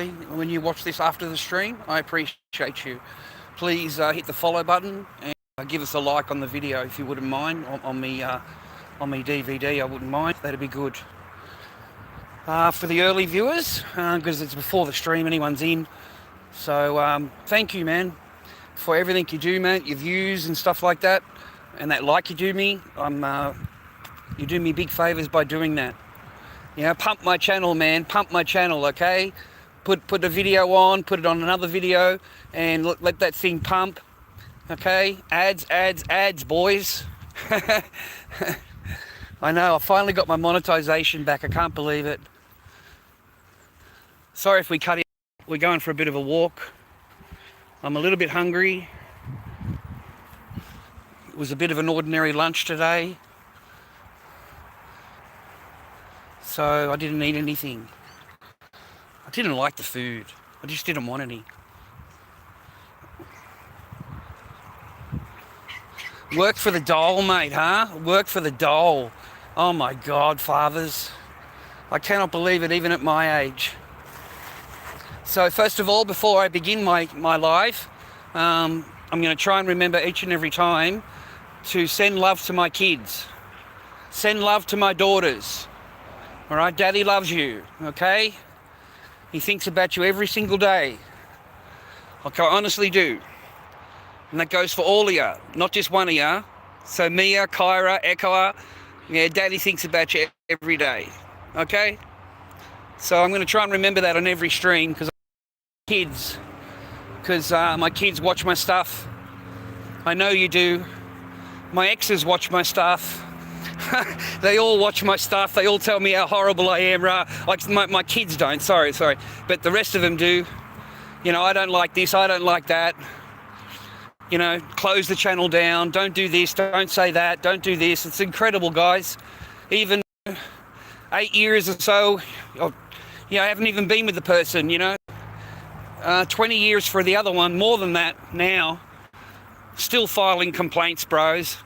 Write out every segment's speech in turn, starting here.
when you watch this after the stream. I appreciate you. Please hit the follow button and give us a like on the video if you wouldn't mind, on me DVD. I wouldn't mind. That'd be good. For the early viewers, because it's before the stream, anyone's in. So thank you, man, for everything you do, man. Your views and stuff like that, and that like you do me. You do me big favours by doing that. You know, pump my channel, man. Pump my channel, okay? Put a video on, put it on another video, and let that thing pump, okay? Ads, boys. I know, I finally got my monetization back. I can't believe it. Sorry if we cut it. We're going for a bit of a walk. I'm a little bit hungry. It was a bit of an ordinary lunch today, so I didn't eat anything. I didn't like the food. I just didn't want any. Work for the dole, mate, huh? Work for the dole. Oh my God, fathers. I cannot believe it, even at my age. So first of all, before I begin my live, I'm going to try and remember each and every time to send love to my kids. Send love to my daughters. All right, Daddy loves you, okay? He thinks about you every single day. Like I honestly do. And that goes for all of you, not just one of you. So Mia, Kyra, Echoa, yeah, Daddy thinks about you every day, okay? So I'm going to try and remember that on every stream, because my kids watch my stuff. I know you do. My exes watch my stuff. They all watch my stuff. They all tell me how horrible I am. Like my kids don't, sorry. But the rest of them do. You know, I don't like this, I don't like that. You know, close the channel down. Don't do this, don't say that, don't do this. It's incredible, guys. Even 8 years or so, I haven't even been with the person, 20 years for the other one, more than that now. Still filing complaints, bros.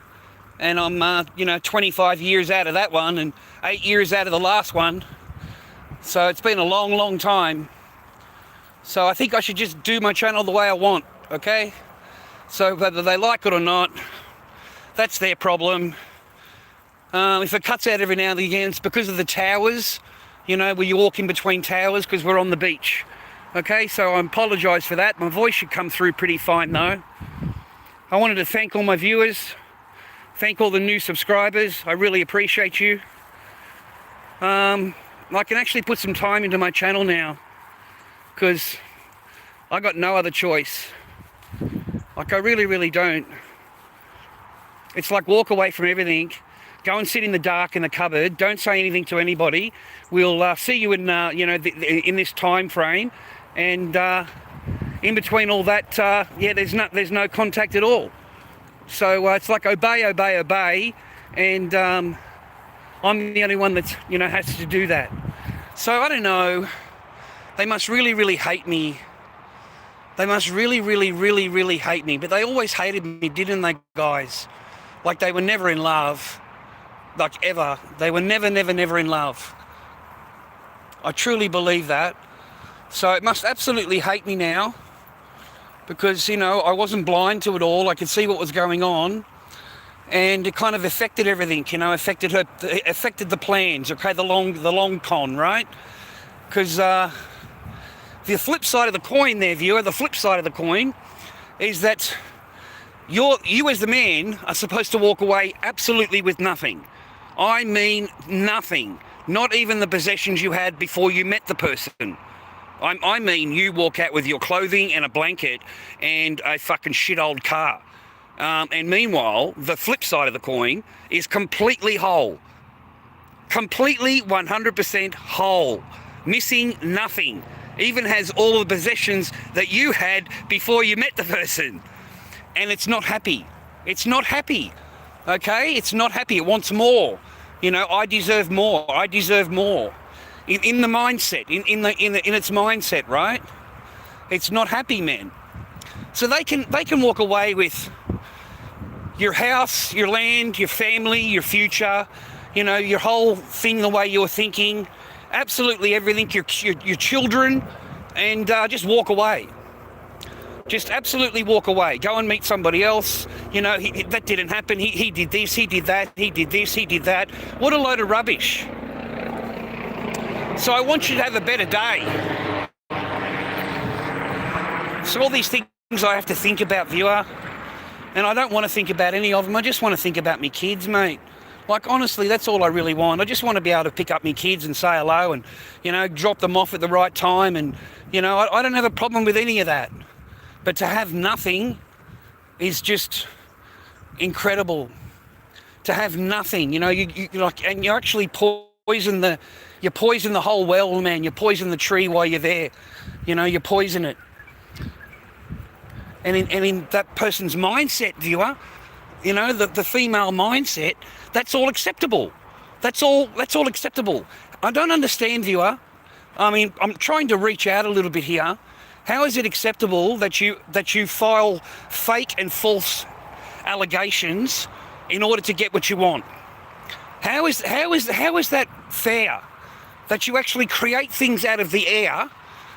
And I'm, 25 years out of that one and 8 years out of the last one. So it's been a long, long time. So I think I should just do my channel the way I want, okay? So whether they like it or not, that's their problem. If it cuts out every now and again, it's because of the towers, where you walk in between towers, because we're on the beach. Okay, so I apologise for that. My voice should come through pretty fine though. I wanted to thank all my viewers. Thank all the new subscribers. I really appreciate you. I can actually put some time into my channel now, because I got no other choice. Like I really, really don't. It's like walk away from everything. Go and sit in the dark in the cupboard. Don't say anything to anybody. We'll see you in, in this time frame. And in between all that, there's no contact at all. So it's like obey, and I'm the only one that's, has to do that. So I don't know, they must really, really hate me. They must really, really, really, really hate me. But they always hated me, didn't they, guys? Like they were never in love, like ever. They were never, never, never in love. I truly believe that. So it must absolutely hate me now. Because, I wasn't blind to it all. I could see what was going on. And it kind of affected everything, affected the plans, okay, the long con, right? Because the flip side of the coin there, viewer, the flip side of the coin is that you as the man are supposed to walk away absolutely with nothing. I mean nothing. Not even the possessions you had before you met the person. I mean, you walk out with your clothing and a blanket and a fucking shit old car. And meanwhile, the flip side of the coin is completely whole. Completely 100% whole. Missing nothing. Even has all the possessions that you had before you met the person. And it's not happy. It's not happy. Okay? It's not happy. It wants more. I deserve more. I deserve more. In the mindset, in its mindset, right? It's not happy, man. So they can walk away with your house, your land, your family, your future, your whole thing, the way you're thinking, absolutely everything. Your children, and just walk away. Just absolutely walk away. Go and meet somebody else. That didn't happen. He did this, he did that, he did this, he did that. What a load of rubbish. So I want you to have a better day. So all these things I have to think about, viewer, and I don't want to think about any of them. I just want to think about me kids, mate. Like, honestly, that's all I really want. I just want to be able to pick up my kids and say hello and, drop them off at the right time. And, I don't have a problem with any of that. But to have nothing is just incredible. To have nothing, and you actually poison the whole well, man. You poison the tree while you're there. You poison it. And in that person's mindset, viewer, the female mindset, that's all acceptable. That's all acceptable. I don't understand, viewer. I mean, I'm trying to reach out a little bit here. How is it acceptable that you file fake and false allegations in order to get what you want? How is that fair? That you actually create things out of the air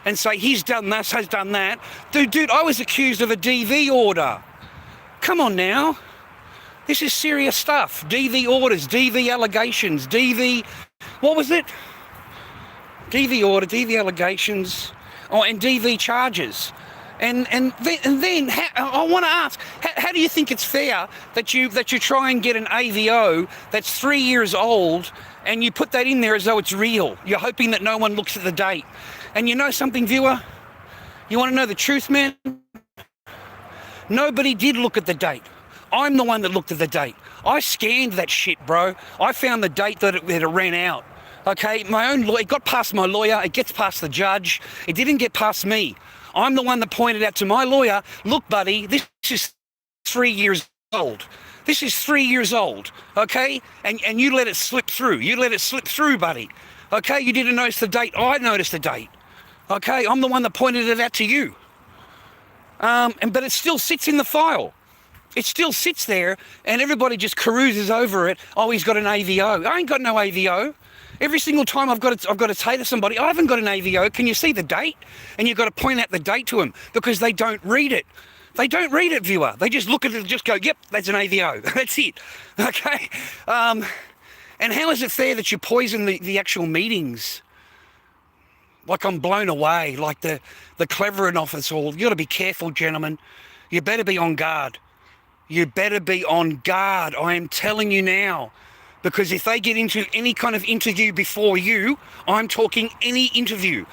and say he's done this, has done that. Dude, I was accused of a DV order. Come on now. This is serious stuff. DV orders, DV allegations, what was it? DV order, DV allegations, and DV charges. And then I want to ask, how do you think it's fair that you try and get an AVO that's 3 years old and you put that in there as though it's real? You're hoping that no one looks at the date. And you know something, viewer? You want to know the truth, man? Nobody did look at the date. I'm the one that looked at the date. I scanned that shit, bro. I found the date that it ran out. Okay, my own lawyer, it got past my lawyer, it gets past the judge. It didn't get past me. I'm the one that pointed out to my lawyer, look, buddy, this is 3 years old. This is 3 years old, okay? And you let it slip through. You let it slip through, buddy. Okay, you didn't notice the date. I noticed the date. Okay, I'm the one that pointed it out to you. But it still sits in the file. It still sits there, and everybody just carouses over it. Oh, he's got an AVO. I ain't got no AVO. Every single time I've got to say to somebody, I haven't got an AVO. Can you see the date? And you've got to point out the date to them because they don't read it. They don't read it, viewer. They just look at it and just go, yep, that's an AVO. That's it. Okay. And how is it fair that you poison the actual meetings? Like, I'm blown away. Like the clever enough it's all. You got to be careful, gentlemen. You better be on guard. You better be on guard. I am telling you now. Because if they get into any kind of interview before you, I'm talking any interview,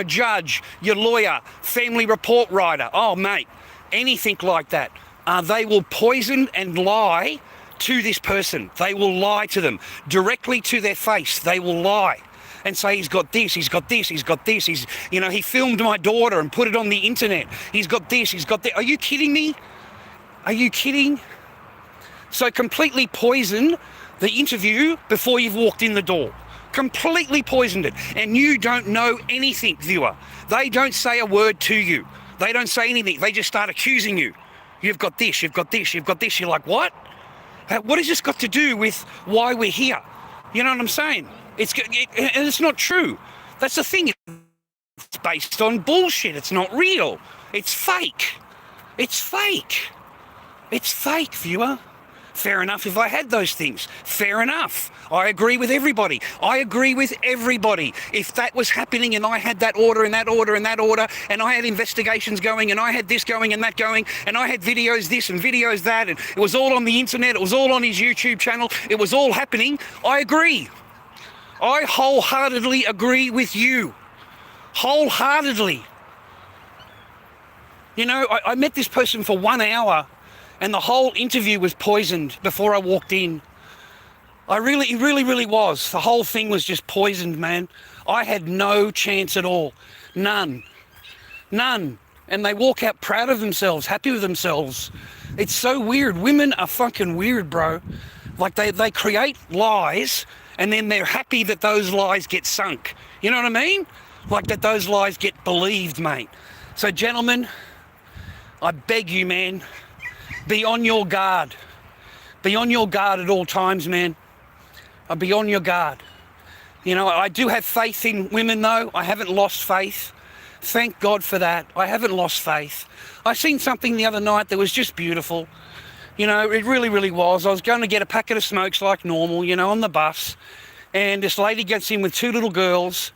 judge, your lawyer, family report writer, oh mate, anything like that, they will poison and lie to this person. They will lie to them directly to their face. They will lie and say he's got this, he's got this, he's got this. He filmed my daughter and put it on the internet. He's got this, he's got that. Are you kidding me? Are you kidding? So completely poison the interview before you've walked in the door. Completely poisoned it. And you don't know anything, viewer. They don't say a word to you. They don't say anything. They just start accusing you. You've got this, you've got this, you've got this. You're like, what? What has this got to do with why we're here? You know what I'm saying? And it's not true. That's the thing. It's based on bullshit. It's not real. It's fake. It's fake. It's fake, viewer. Fair enough if I had those things. Fair enough. I agree with everybody. I agree with everybody. If that was happening and I had that order and that order and that order and I had investigations going and I had this going and that going and I had videos this and videos that and it was all on the internet, it was all on his YouTube channel, it was all happening, I agree. I wholeheartedly agree with you. Wholeheartedly. I met this person for 1 hour and the whole interview was poisoned before I walked in. It really was. The whole thing was just poisoned, man. I had no chance at all. None. And they walk out proud of themselves, happy with themselves. It's so weird. Women are fucking weird, bro. Like they create lies and then they're happy that those lies get sunk. You know what I mean? Like that those lies get believed, mate. So gentlemen, I beg you, man, be on your guard. Be on your guard at all times, man. Be on your guard. I do have faith in women, though. I haven't lost faith. Thank God for that. I haven't lost faith. I seen something the other night that was just beautiful. You know, it really, really was. I was going to get a packet of smokes like normal, you know, on the bus. And this lady gets in with 2 little girls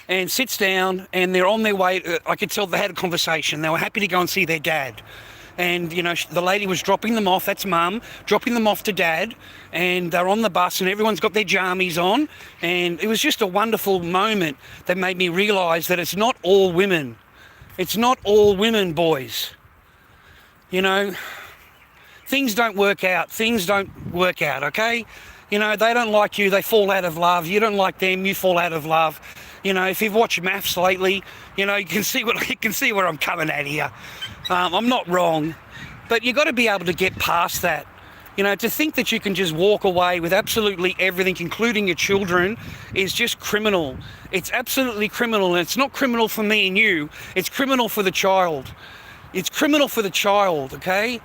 and sits down, and they're on their way. I could tell they had a conversation. They were happy to go and see their dad. And, you know, the lady was dropping them off, that's mum, dropping them off to dad, and they're on the bus and everyone's got their jammies on. And it was just a wonderful moment that made me realise that it's not all women. It's not all women, boys. You know, things don't work out. Things don't work out, okay? You know, they don't like you, they fall out of love. You don't like them, you fall out of love. You know, if you've watched maths lately, you know, you can see where I'm coming at here. I'm not wrong, but you've got to be able to get past that. You know, to think that you can just walk away with absolutely everything, including your children, is just criminal. It's absolutely criminal, and it's not criminal for me and you. It's criminal for the child. It's criminal for the child, okay?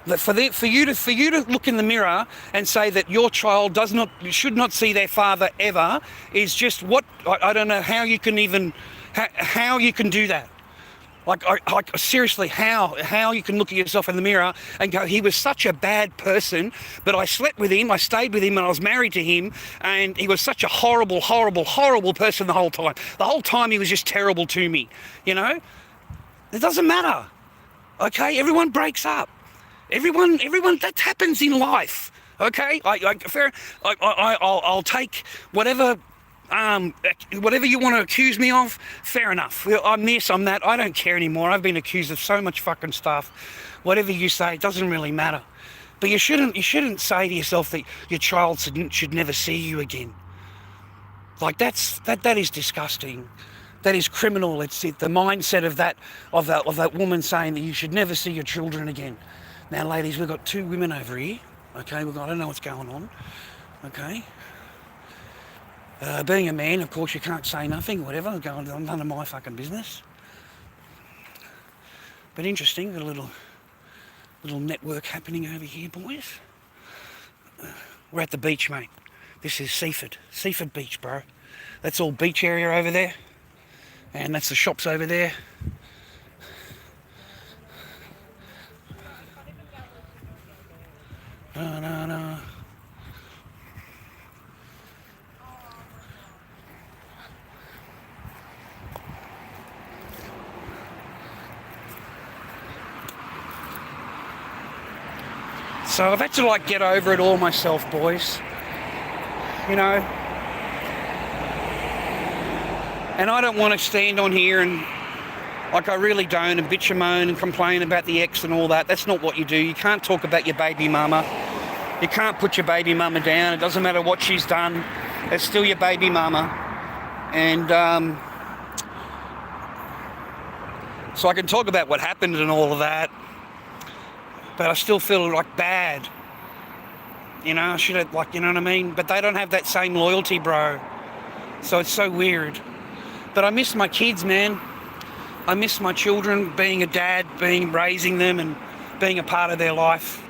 That for you to look in the mirror and say that your child should not see their father ever is just what I don't know how you can even how you can do that. Like seriously, how you can look at yourself in the mirror and go, he was such a bad person, but I slept with him, I stayed with him, and I was married to him, and he was such a horrible, horrible, horrible person the whole time. The whole time he was just terrible to me, you know? It doesn't matter, okay? Everyone breaks up. Everyone, that happens in life, okay? I'll take whatever you want to accuse me of, fair enough. I'm this, I'm that, I don't care anymore. I've been accused of so much fucking stuff. Whatever you say, it doesn't really matter. But you shouldn't say to yourself that your child should never see you again. Like that is disgusting. That is criminal. It's the mindset of that woman saying that you should never see your children again. Now, ladies, we've got 2 women over here. Okay, I don't know what's going on. Okay. Being a man, of course, you can't say nothing, whatever. None of my fucking business. But interesting, got a little network happening over here, boys. We're at the beach, mate. This is Seaford Beach, bro. That's all beach area over there. And that's the shops over there. No. So I've had to get over it all myself, boys. You know. And I don't want to stand on here and I really don't, and bitch and moan and complain about the ex and all that. That's not what you do. You can't talk about your baby mama. You can't put your baby mama down. It doesn't matter what she's done. It's still your baby mama. And so I can talk about what happened and all of that, but I still feel bad. You know, I should have, you know what I mean? But they don't have that same loyalty, bro. So it's so weird. But I miss my kids, man. I miss my children, being a dad, raising them and being a part of their life.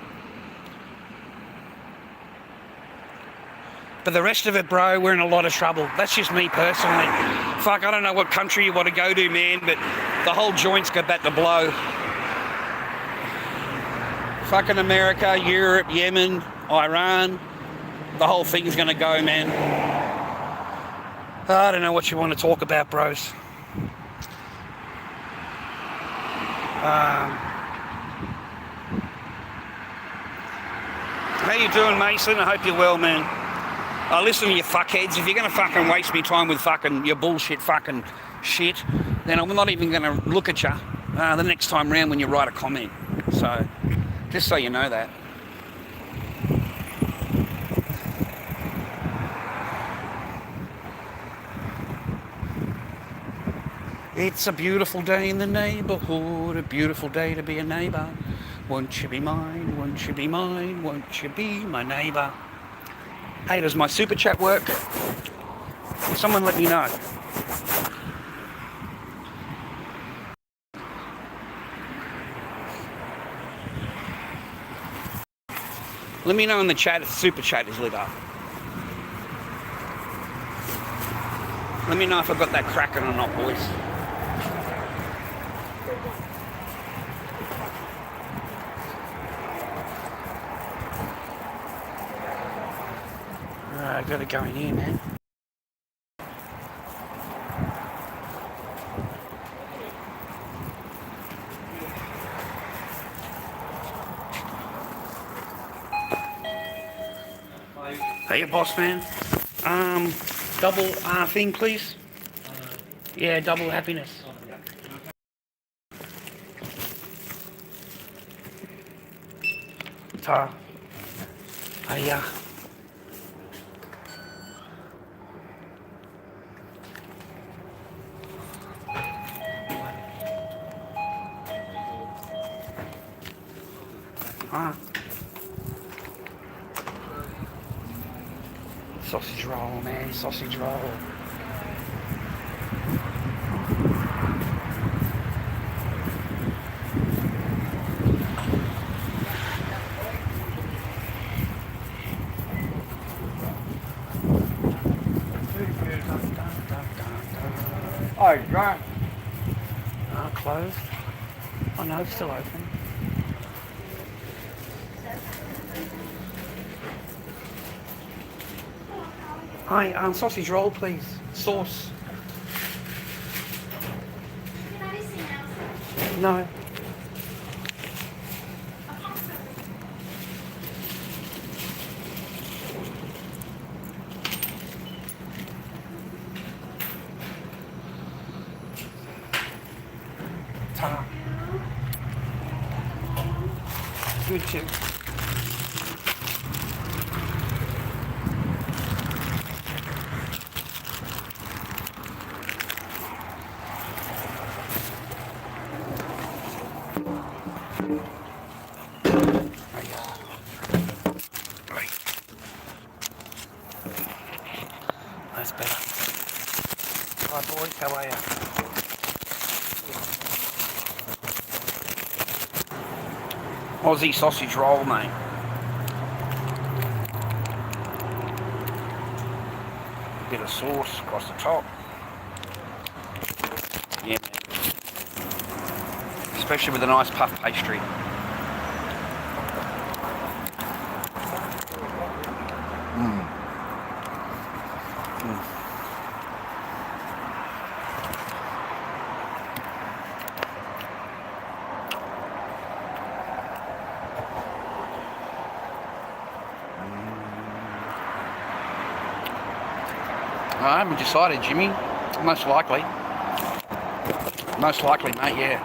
But the rest of it, bro, we're in a lot of trouble. That's just me personally. Fuck, I don't know what country you want to go to, man, but the whole joint's got that to blow. Fucking America, Europe, Yemen, Iran, the whole thing's going to go, man. I don't know what you want to talk about, bros. How you doing, Mason? I hope you're well, man. Listen to you fuckheads. If you're going to fucking waste me time with fucking your bullshit fucking shit, then I'm not even going to look at you the next time round when you write a comment. So, just so you know that. It's a beautiful day in the neighbourhood, a beautiful day to be a neighbour. Won't you be mine, won't you be mine, won't you be my neighbour? Hey, does my super chat work? Someone let me know. Let me know in the chat if super chat is lit up. Let me know if I've got that cracking or not, boys. I gotta go in here, man. Hey, boss man. Double thing, please. Yeah, double happiness. Ta. Hiya. Sausage roll, man, sausage roll. Oh, drunk. Closed. Oh no, it's still open. Hi, sausage roll, please. Sauce. No. Ta. Good too. That's better. Hi boys, how are you? Aussie sausage roll, mate. Bit of sauce across the top. Yeah, man. Especially with a nice puff pastry. I haven't decided, Jimmy. Most likely. Most likely, mate, yeah.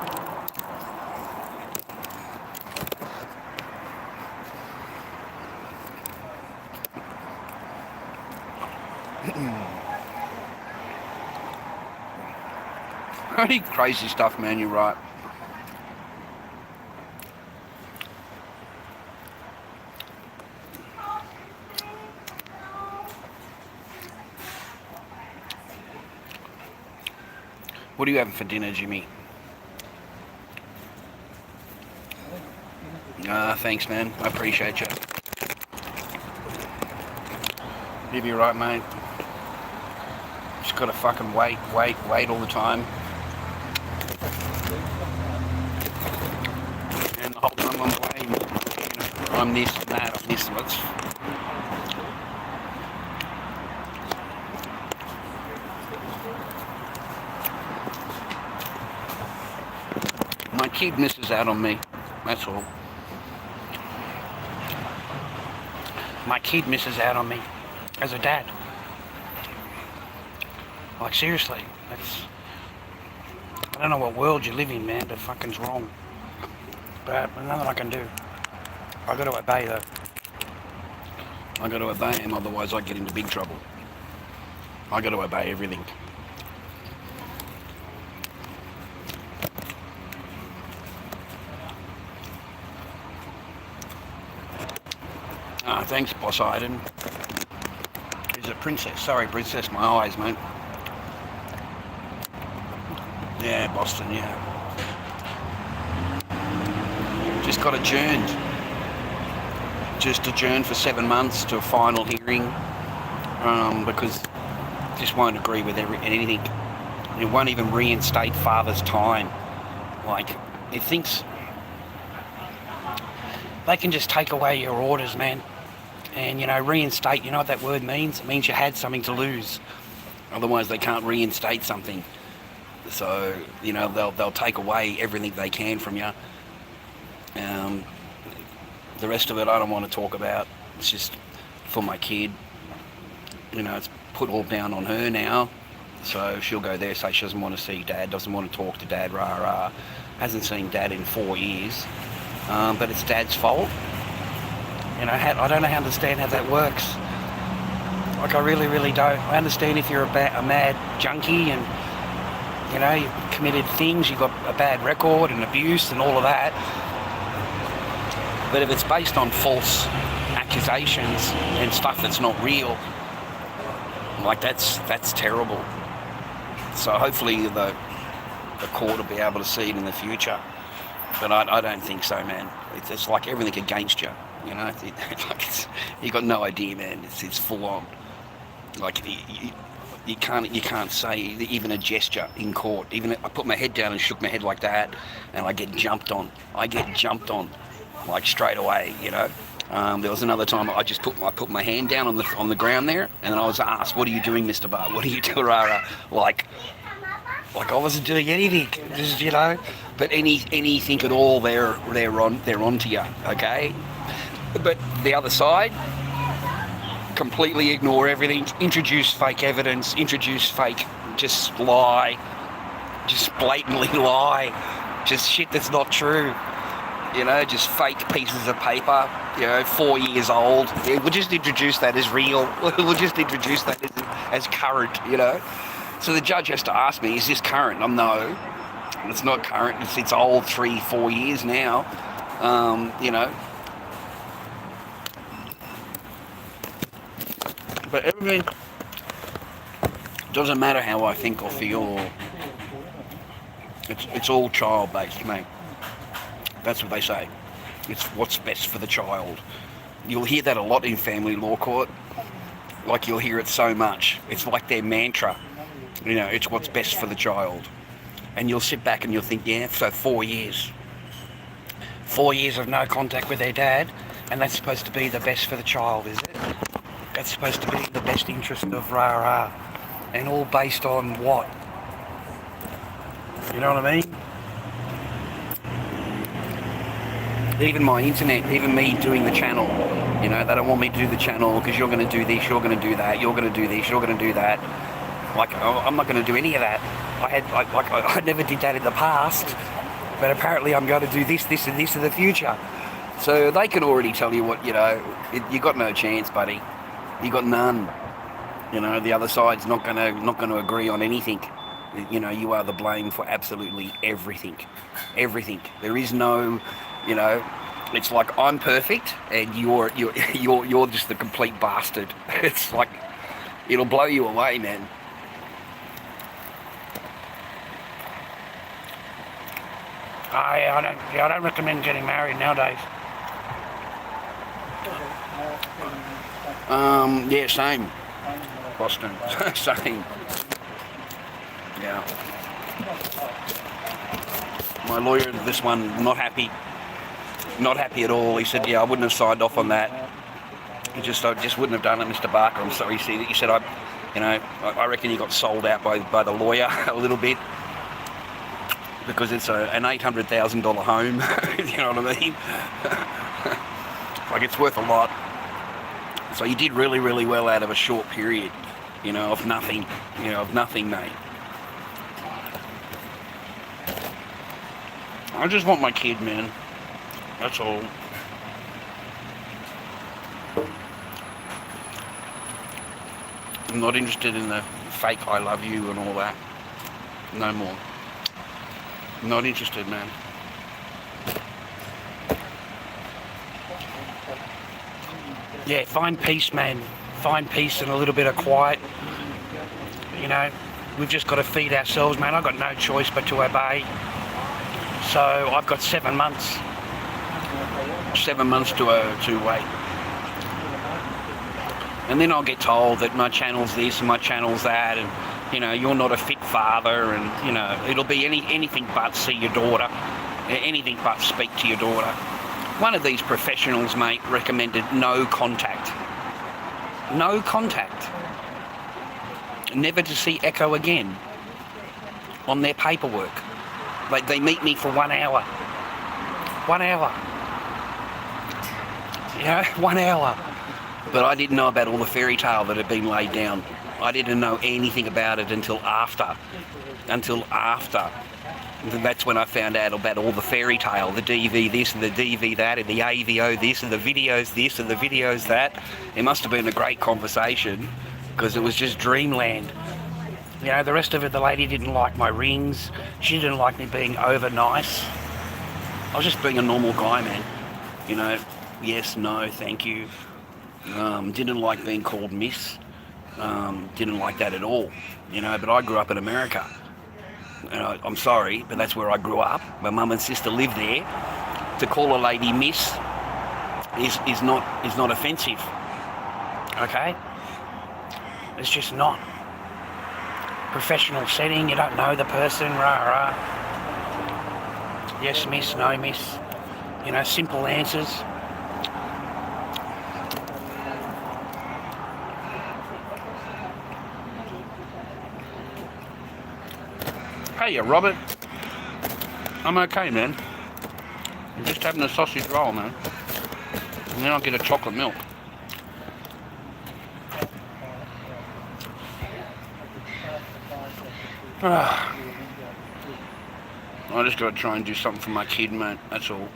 Only crazy stuff, man, you're right. What are you having for dinner, Jimmy? Thanks, man. I appreciate you. You'll be right, mate. Just gotta fucking wait all the time. And the whole time I'm waiting, I'm this and that, I'm this and that. My kid misses out on me, that's all. My kid misses out on me as a dad. Like, seriously, that's... I don't know what world you live in, man, but fucking's wrong. But there's nothing I can do. I got to obey, though. I got to obey him, otherwise I get into big trouble. I got to obey everything. Thanks, Boss Iden. Is it Princess? Sorry, Princess, my eyes, mate. Yeah, Boston, yeah. Just got adjourned. Just adjourned for 7 months to a final hearing because just won't agree with anything. It won't even reinstate father's time Like, it thinks they can just take away your orders, man. And, reinstate, you know what that word means? It means you had something to lose. Otherwise, they can't reinstate something. So, they'll take away everything they can from you. The rest of it, I don't want to talk about. It's just for my kid. It's put all down on her now. So she'll go there, say she doesn't want to see Dad, doesn't want to talk to Dad, rah. Hasn't seen Dad in 4 years. But it's Dad's fault. I don't understand how that works. Like, I really, really don't. I understand if you're a mad junkie and, you've committed things, you've got a bad record and abuse and all of that. But if it's based on false accusations and stuff that's not real, like, that's terrible. So hopefully the court will be able to see it in the future. But I don't think so, man. It's like everything against you. You got no idea, man. It's full on. Like, you can't say even a gesture in court. Even I put my head down and shook my head like that, and I get jumped on. Like, straight away. There was another time I just put my hand down on the ground there, and then I was asked, "What are you doing, Mr. Barr? What are you doing?" Like I wasn't doing anything. Just But anything at all, they're on to you. Okay. But the other side, completely ignore everything, introduce fake evidence, introduce fake, just lie, just blatantly lie, just shit that's not true, just fake pieces of paper, 4 years old. Yeah, we'll just introduce that as real. We'll just introduce that as current, So the judge has to ask me, is this current? No, it's not current. It's old, 3-4 years now, But everything doesn't matter how I think or feel. It's all child-based, mate. That's what they say. It's what's best for the child. You'll hear that a lot in family law court. Like, you'll hear it so much. It's like their mantra. It's what's best for the child. And you'll sit back and you'll think, yeah, so 4 years. 4 years of no contact with their dad, and that's supposed to be the best for the child, is it? That's supposed to be the best interest of rah. And all based on what? You know what I mean? Even my internet, even me doing the channel, they don't want me to do the channel because you're going to do this, you're going to do that, you're going to do this, you're going to do that. Like, I'm not going to do any of that. I never did that in the past, but apparently I'm going to do this, and this in the future. So they can already tell you what, you got no chance, buddy. You got none. The other side's not going to agree on anything. You are the blame for absolutely everything. Everything. There is no, it's like I'm perfect and you're just the complete bastard. It's like, it'll blow you away, man. I don't recommend getting married nowadays. Yeah, same. Boston. Same. Yeah. My lawyer, this one, not happy. Not happy at all. He said, yeah, I wouldn't have signed off on that. I just wouldn't have done it, Mr. Barker. I'm sorry. He said, I reckon he got sold out by the lawyer a little bit. Because it's an $800,000 home. You know what I mean? Like, it's worth a lot. So you did really, really well out of a short period, of nothing, mate. I just want my kid, man. That's all. I'm not interested in the fake I love you and all that. No more. Not interested, man. Yeah, find peace, man. Find peace and a little bit of quiet. We've just got to feed ourselves, man. I've got no choice but to obey. So I've got 7 months. 7 months to wait. And then I'll get told that my channel's this and my channel's that, and you know, you're not a fit father, and, you know, it'll be anything but see your daughter, anything but speak to your daughter. One of these professionals, mate, recommended no contact. No contact. Never to see Echo again on their paperwork. Like, they meet me for 1 hour. 1 hour. You know, 1 hour. But I didn't know about all the fairy tale that had been laid down. I didn't know anything about it until after. Until after. And that's when I found out about all the fairy tale, the DV this and the DV that, and the AVO this and the videos this and the videos that. It must have been a great conversation, because it was just dreamland. You know, the rest of it, the lady didn't like my rings. She didn't like me being over nice. I was just being a normal guy, man. You know, yes, no, thank you. Didn't like being called miss. Didn't like that at all. You know, but I grew up in America. And I'm sorry, but that's where I grew up. My mum and sister lived there. To call a lady miss is not offensive. Okay? It's just not. Professional setting, you don't know the person, rah rah. Yes miss, no miss. You know, simple answers. Hey, Robert. I'm okay, man. I'm just having a sausage roll, man. And then I'll get a chocolate milk. I just gotta try and do something for my kid, mate. That's all.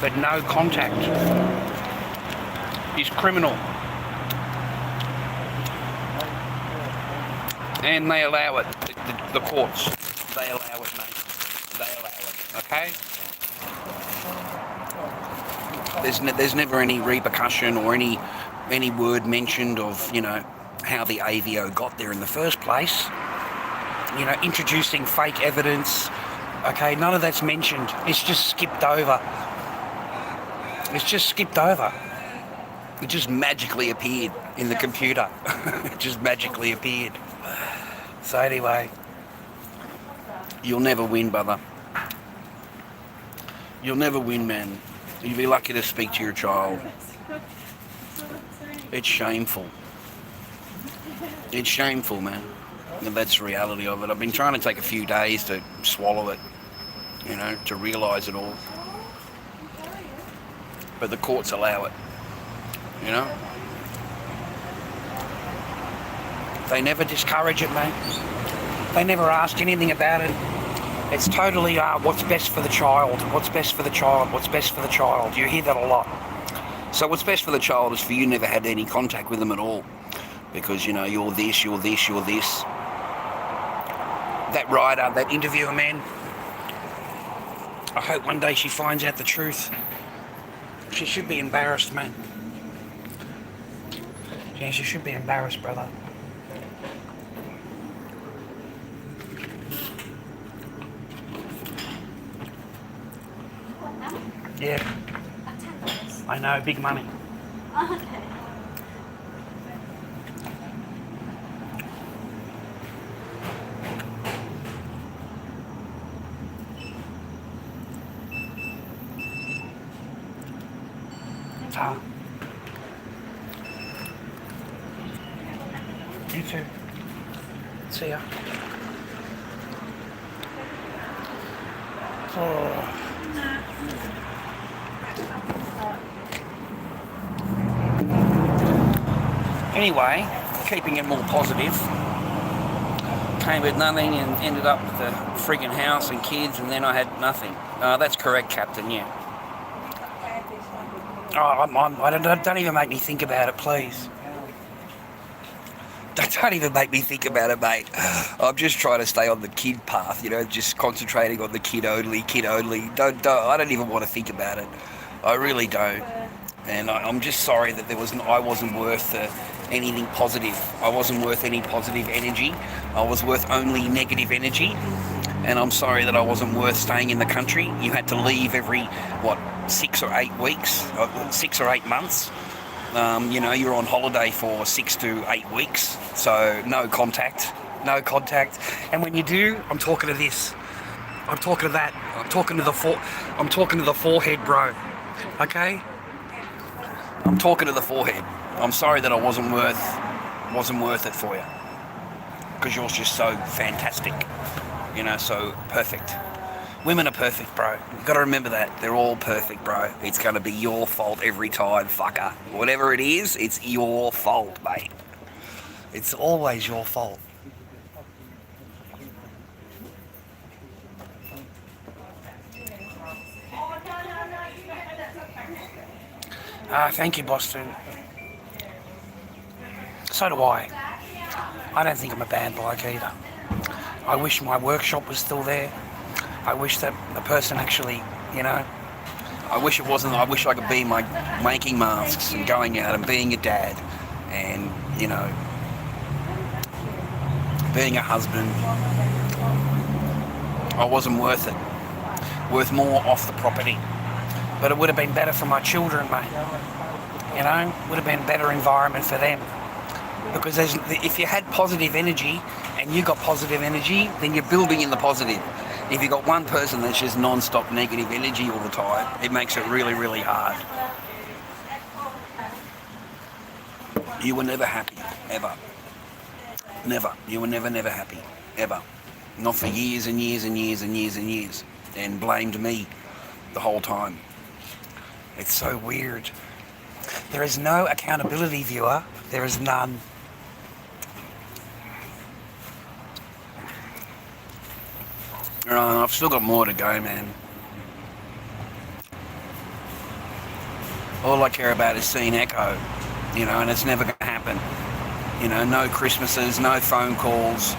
But no contact is criminal. And they allow it. The courts. They allow it, mate. They allow it. Okay? There's never any repercussion or any word mentioned of, you know, how the AVO got there in the first place. You know, introducing fake evidence. Okay, none of that's mentioned. It's just skipped over. It's just skipped over. It just magically appeared in the computer. It just magically appeared. So anyway, you'll never win, brother. You'll never win, man. You'd be lucky to speak to your child. It's shameful. It's shameful, man. And that's the reality of it. I've been trying to take a few days to swallow it, you know, to realise it all. But the courts allow it, you know. They never discourage it, mate. They never ask anything about it. It's totally what's best for the child, what's best for the child, what's best for the child. You hear that a lot. So what's best for the child is for you never had any contact with them at all. Because, you know, you're this, you're this, you're this. That writer, that interviewer, man, I hope one day she finds out the truth. She should be embarrassed, man. Yeah, she should be embarrassed, brother. Yeah. I know, big money. Okay. Ta. You too. See ya. Oh. Anyway, keeping it more positive, came with nothing and ended up with a friggin' house and kids, and then I had nothing. That's correct, Captain, yeah. Oh, don't even make me think about it, please. Don't even make me think about it, mate. I'm just trying to stay on the kid path, you know, just concentrating on the kid only. I don't even want to think about it. I really don't. And I'm just sorry that I wasn't worth anything positive. I wasn't worth any positive energy. I was worth only negative energy. and I'm sorry that I wasn't worth staying in the country. You had to leave every, 6 or 8 weeks, 6 or 8 months. You're on holiday for 6 to 8 weeks, so no contact. And when you do, I'm talking to this. I'm talking to that. I'm talking to the forehead, bro. Okay? I'm talking to the forehead. I'm sorry that I wasn't worth it for you. Because you're just so fantastic. So perfect. Women are perfect, bro. You've got to remember that. They're all perfect, bro. It's going to be your fault every time, fucker. Whatever it is, it's your fault, mate. It's always your fault. Thank you, Boston. So do I. I don't think I'm a bad bloke either. I wish my workshop was still there. I wish that the person actually, I wish it wasn't. I wish I could be making masks and going out and being a dad and, being a husband. I wasn't worth it. Worth more off the property. But it would have been better for my children, mate. Would have been a better environment for them. Because if you had positive energy and you got positive energy, then you're building in the positive. If you've got one person that's just non-stop negative energy all the time, it makes it really, really hard. You were never happy, ever. Never. You were never happy, ever. Not for years and years and years and years and years. And blamed me the whole time. It's so weird. There is no accountability, viewer. There is none. I've still got more to go, man. All I care about is seeing Echo, and it's never going to happen. No Christmases, no phone calls,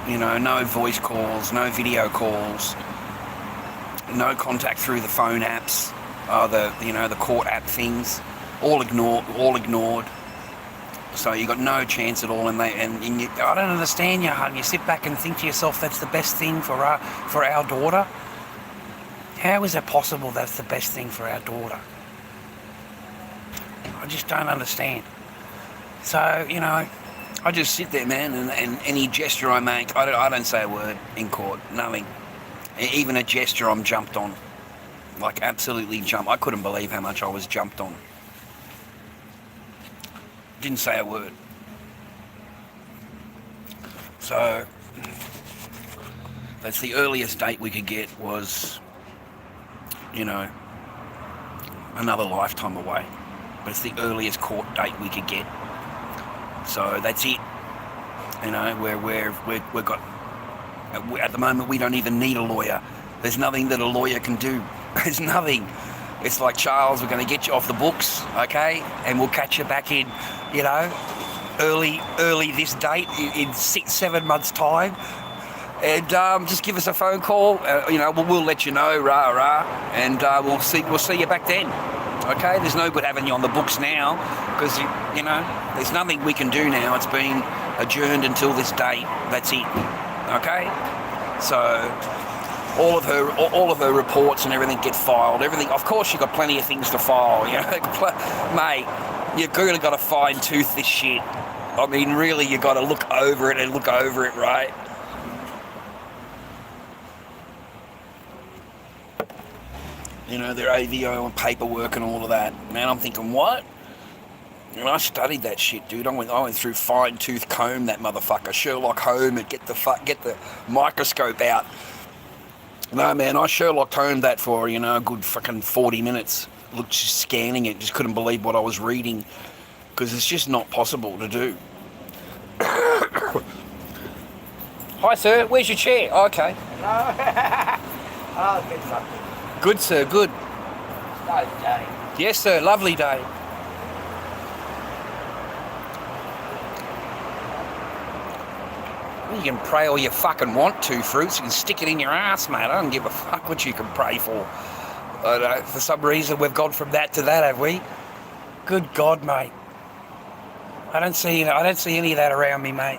no voice calls, no video calls, no contact through the phone apps, the court app things, all ignored. So you got no chance at all, and I don't understand you, hon. You sit back and think to yourself, that's the best thing for our daughter. How is it possible that's the best thing for our daughter? I just don't understand. So I just sit there, man, and any gesture I make, I don't say a word in court, nothing. Even a gesture, I'm jumped on, like absolutely jumped. I couldn't believe how much I was jumped on. Didn't say a word. So that's the earliest date we could get was, another lifetime away. But it's the earliest court date we could get. So that's it. We've got, at the moment we don't even need a lawyer. There's nothing that a lawyer can do. There's nothing. It's like, Charles, we're going to get you off the books, okay? And we'll catch you back in, early this date in 6-7 months' time. And just give us a phone call. We'll let you know, and we'll see you back then. Okay? There's no good having you on the books now because there's nothing we can do now. It's been adjourned until this date. That's it. Okay? So all of her reports and everything get filed. Everything. Of course, you've got plenty of things to file. Mate, you've really got to fine tooth this shit. I mean, really, you've got to look over it, right? Their AVO and paperwork and all of that. Man, I'm thinking, what? And I studied that shit, dude. I went through fine-tooth comb that motherfucker. Sherlock Holmes and get the microscope out. No, man, I Sherlock Holmes that for, a good fucking 40 minutes. Just scanning it, just couldn't believe what I was reading. Because it's just not possible to do. Hi, sir. Where's your chair? Oh, okay. Oh, good something. Good, sir. Good. Nice day. Yes, sir. Lovely day. You can pray all you fucking want to, Fruits. You can stick it in your ass, mate. I don't give a fuck what you can pray for. For some reason, we've gone from that to that, have we? Good God, mate. I don't see any of that around me, mate.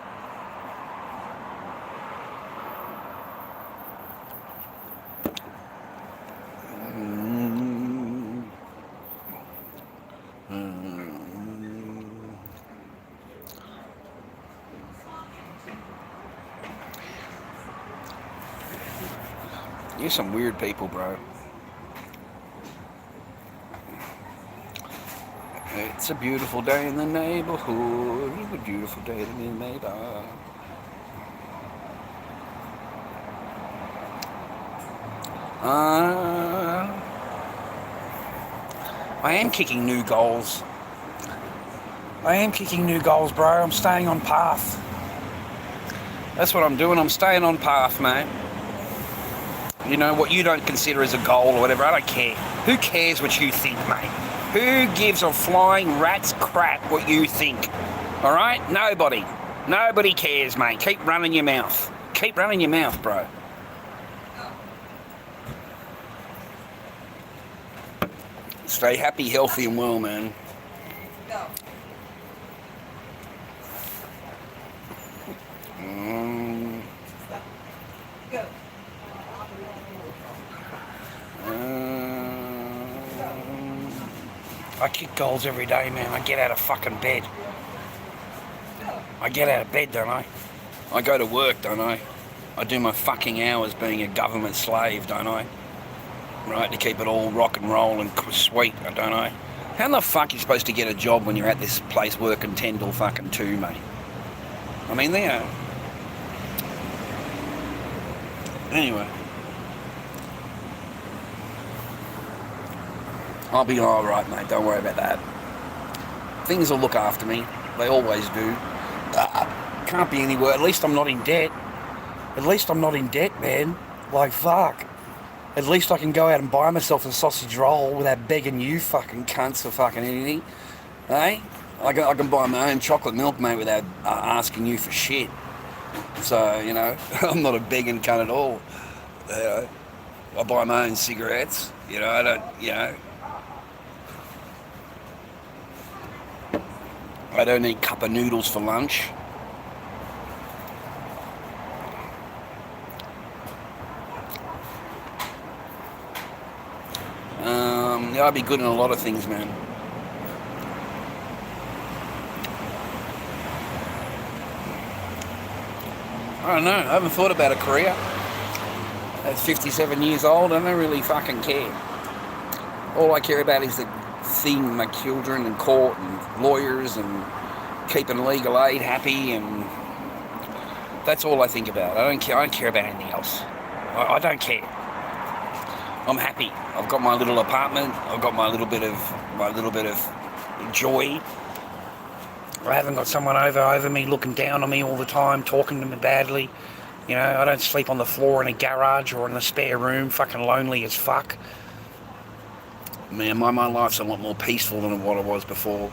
You're some weird people, bro. It's a beautiful day in the neighborhood. It's a beautiful day in the neighborhood. I am kicking new goals. Bro. I'm staying on path. That's what I'm doing. I'm staying on path, mate. You know, what you don't consider as a goal or whatever, I don't care. Who cares what you think, mate? Who gives a flying rat's crap what you think? All right? Nobody. Nobody cares, mate. Keep running your mouth. Keep running your mouth, bro. Stay happy, healthy, and well, man. I kick goals every day, man. I get out of fucking bed. I get out of bed, don't I? I go to work, don't I? I do my fucking hours being a government slave, don't I? Right, to keep it all rock and roll and sweet, don't I? How the fuck are you supposed to get a job when you're at this place working 10 till fucking 2, mate? I mean, they are. Anyway. I'll be alright, mate. Don't worry about that. Things will look after me. They always do. Can't be any worse. At least I'm not in debt. At least I'm not in debt, man. Like, fuck. At least I can go out and buy myself a sausage roll without begging you fucking cunts for fucking anything. Hey? I can buy my own chocolate milk, mate, without asking you for shit. So, you know, I'm not a begging cunt at all. I buy my own cigarettes. You know, I don't, you know. I don't eat cup of noodles for lunch. Yeah, I'd be good in a lot of things, man. I don't know. I haven't thought about a career. At 57 years old, I don't really fucking care. All I care about is the thing, my children and court and lawyers and keeping legal aid happy, and that's all I think about. I don't care about anything else. I don't care. I'm happy. I've got my little apartment. I've got my little bit of joy. I haven't got someone over me looking down on me all the time, talking to me badly. You know, I don't sleep on the floor in a garage or in the spare room, fucking lonely as fuck. Man, my life's a lot more peaceful than what it was before.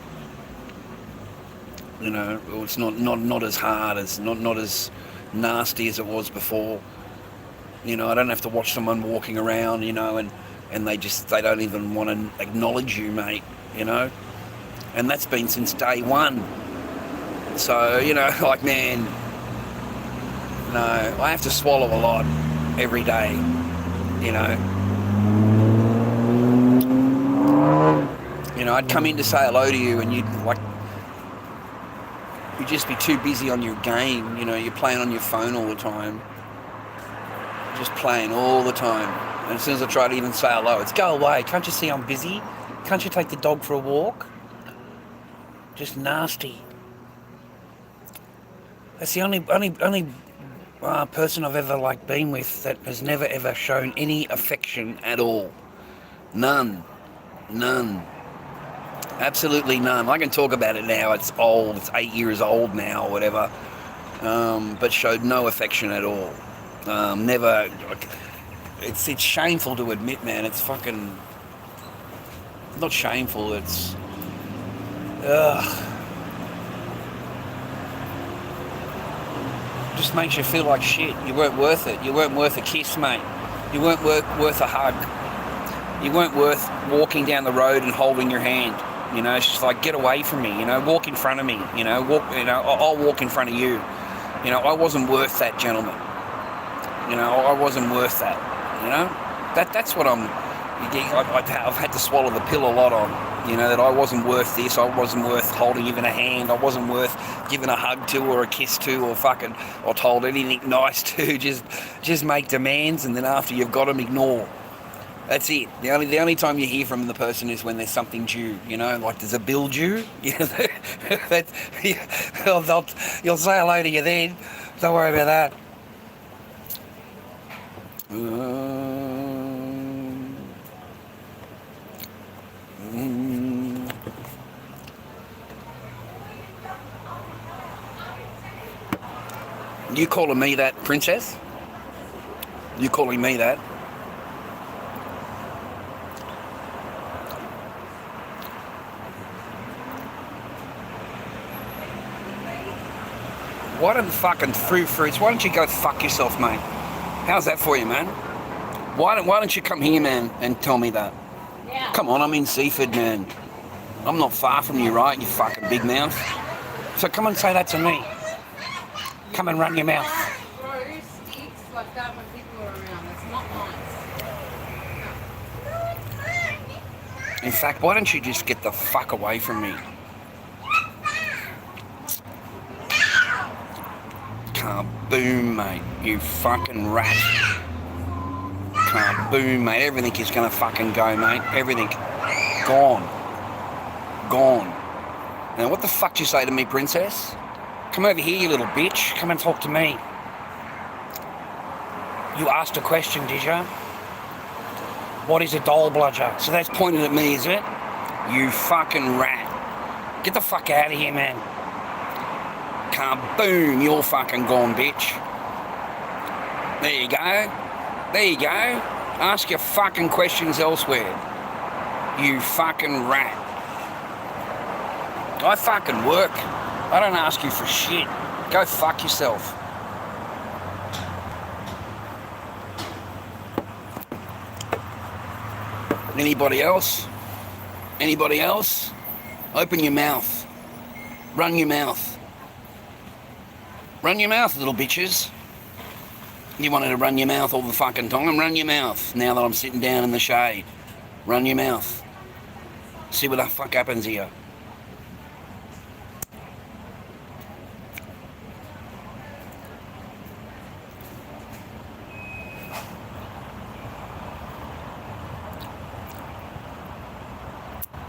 You know, it's not as hard, not as nasty as it was before. You know, I don't have to watch someone walking around, you know, and they don't even want to acknowledge you, mate, you know. And that's been since day one. So, you know, like, man, no, I have to swallow a lot every day, you know. You know, I'd come in to say hello to you and you'd just be too busy on your game, you know, you're playing on your phone all the time. Just playing all the time. And as soon as I try to even say hello, it's go away. Can't you see I'm busy? Can't you take the dog for a walk? Just nasty. That's the only person I've ever been with that has never ever shown any affection at all. None. Absolutely none. I can talk about it now. It's old. It's 8 years old now or whatever. But showed no affection at all. Never. It's shameful to admit, man. It's fucking not shameful. It's just makes you feel like shit. You weren't worth it. You weren't worth a kiss, mate. You weren't worth a hug. You weren't worth walking down the road and holding your hand. You know, it's just like, get away from me. You know, walk in front of me. You know, I'll walk in front of you. You know, I wasn't worth that, gentleman. You know, I wasn't worth that. You know, that's what I've had to swallow the pill a lot on. You know, that I wasn't worth this. I wasn't worth holding even a hand. I wasn't worth giving a hug to or a kiss to or told anything nice to. Just make demands, and then after you've got them, ignore. That's it. The only time you hear from the person is when there's something due, like there's a bill due. You'll say hello to you then. Don't worry about that. You calling me that, princess? You calling me that? Why don't you go fuck yourself, mate? How's that for you, man? Why don't you come here, man, and tell me that? Yeah. Come on, I'm in Seaford, man. I'm not far from you, right, you fucking big mouth? So come and say that to me. Come and run your mouth. Throw sticks like that when people are around. That's not nice. In fact, why don't you just get the fuck away from me? Kaboom, mate. You fucking rat. Kaboom, mate. Everything is gonna fucking go, mate. Everything. Gone. Now, what the fuck do you say to me, princess? Come over here, you little bitch. Come and talk to me. You asked a question, did you? What is a doll bludger? So that's pointed at me, is it? You fucking rat. Get the fuck out of here, man. Kaboom, you're fucking gone, bitch. There you go. Ask your fucking questions elsewhere. You fucking rat. I fucking work. I don't ask you for shit. Go fuck yourself. Anybody else? Open your mouth. Run your mouth. Run your mouth, little bitches. You wanted to run your mouth all the fucking time? Run your mouth. Now that I'm sitting down in the shade. Run your mouth. See what the fuck happens here.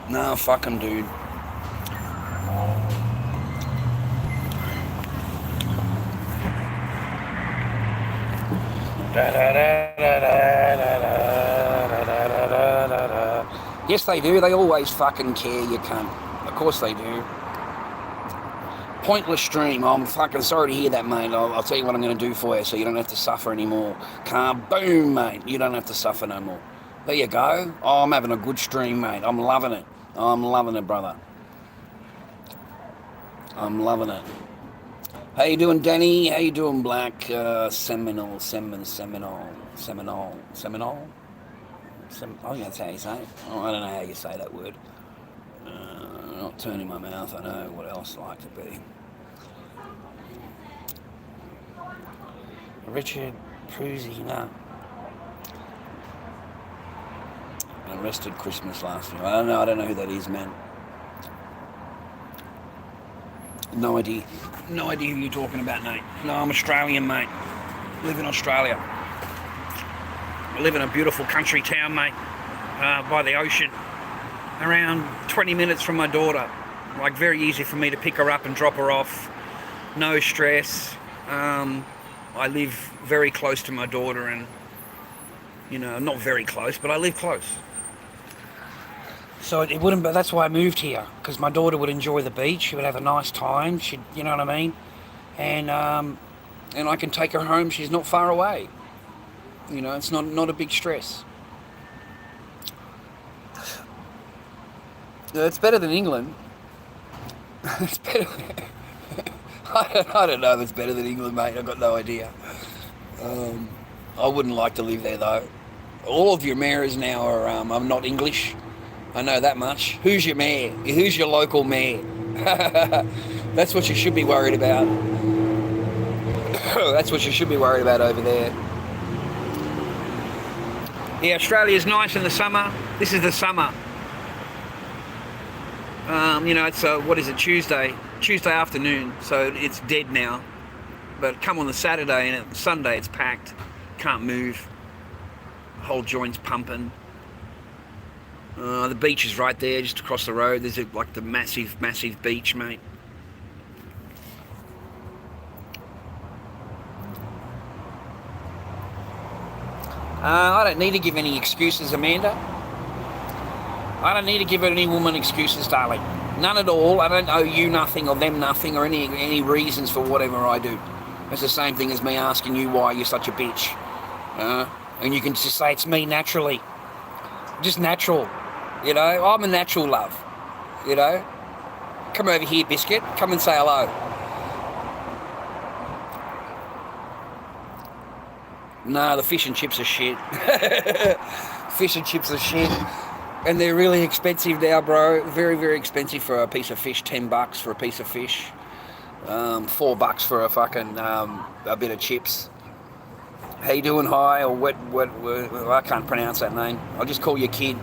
No, fuck 'em, dude. Yes, they do. They always fucking care, you cunt. Of course they do. Pointless stream. I'm fucking sorry to hear that, mate. I'll tell you what I'm going to do for you so you don't have to suffer anymore. Kaboom, mate. You don't have to suffer no more. There you go. Oh, I'm having a good stream, mate. I'm loving it. I'm loving it, brother. I'm loving it. How you doing, Danny? How you doing, Black? Seminole. Oh, that's how you say it. Oh, I don't know how you say that word. Not turning my mouth. I know what else I like to be. Richard Pruzy, no. Arrested Christmas last year. I don't know who that is, man. No idea who you're talking about, mate. No, I'm Australian, mate. Live in Australia. I live in a beautiful country town, mate, by the ocean. Around 20 minutes from my daughter. Like, very easy for me to pick her up and drop her off. No stress. I live very close to my daughter and, not very close, but I live close. So it wouldn't, but that's why I moved here, because my daughter would enjoy the beach. She would have a nice time. She'd, you know what I mean? And I can take her home. She's not far away. It's not a big stress. It's better than England. It's better. I don't know if it's better than England, mate. I've got no idea. I wouldn't like to live there, though. All of your mayors now are not English. I know that much. Who's your mayor? Who's your local mayor? That's what you should be worried about. That's what you should be worried about over there. Yeah, Australia's nice in the summer. This is the summer. It's what is it, Tuesday afternoon, so it's dead now. But come on the Saturday and Sunday, it's packed. Can't move. Whole joint's pumping. The beach is right there, just across the road. There's like the massive beach, mate. I don't need to give any excuses, Amanda. I don't need to give any woman excuses, darling. None at all. I don't owe you nothing or them nothing or any reasons for whatever I do. It's the same thing as me asking you why you're such a bitch. And you can just say it's me naturally. Just natural. I'm a natural love. Come over here, biscuit. Come and say hello. No, the fish and chips are shit. Fish and chips are shit. And they're really expensive now, bro. Very, very expensive for a piece of fish. $10 for a piece of fish. $4 for a fucking a bit of chips. How you doing, hi? Or what? I can't pronounce that name. I'll just call you Kid.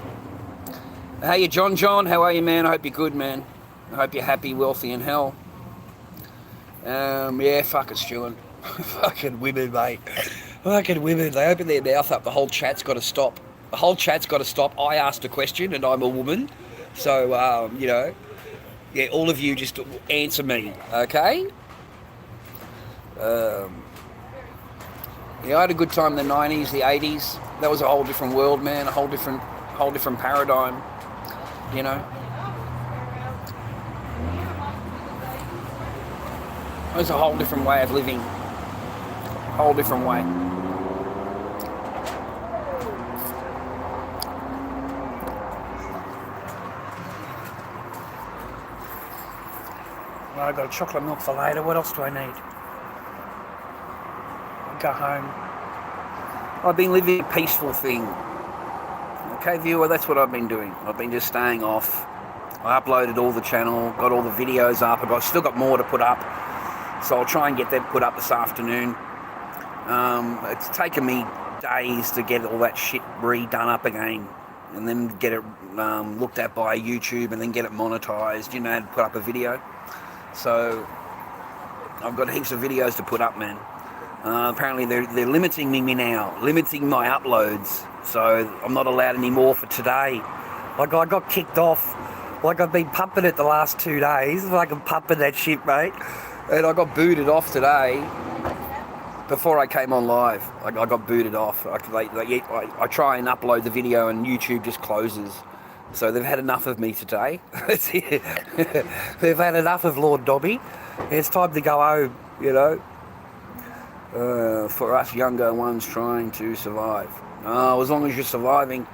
How you, John? How are you, man? I hope you're good, man. I hope you're happy, wealthy, and hell. Yeah, fucking Stuart. Fucking women, mate. Fucking women. They open their mouth up. The whole chat's got to stop. The whole chat's got to stop. I asked a question, and I'm a woman. So, yeah, all of you just answer me, okay? Yeah, I had a good time in the 90s, the 80s. That was a whole different world, man. A whole different paradigm, It was a whole different way of living. Whole different way. Well, I've got a chocolate milk for later. What else do I need? I'll go home. I've been living a peaceful thing. Okay, viewer, that's what I've been doing. I've been just staying off. I uploaded all the channel, got all the videos up. I've still got more to put up. So I'll try and get that put up this afternoon. It's taken me days to get all that shit redone up again, and then get it looked at by YouTube, and then get it monetized, to put up a video. So I've got heaps of videos to put up, man. Apparently they're limiting me now, limiting my uploads, so I'm not allowed any more for today. Like, I got kicked off. Like, I've been pumping it the last 2 days. Like, I'm pumping that shit, mate. And I got booted off today before I came on live. I got booted off. I try and upload the video and YouTube just closes. So they've had enough of me today. They've had enough of Lord Dobby. It's time to go home, for us younger ones trying to survive. As long as you're surviving,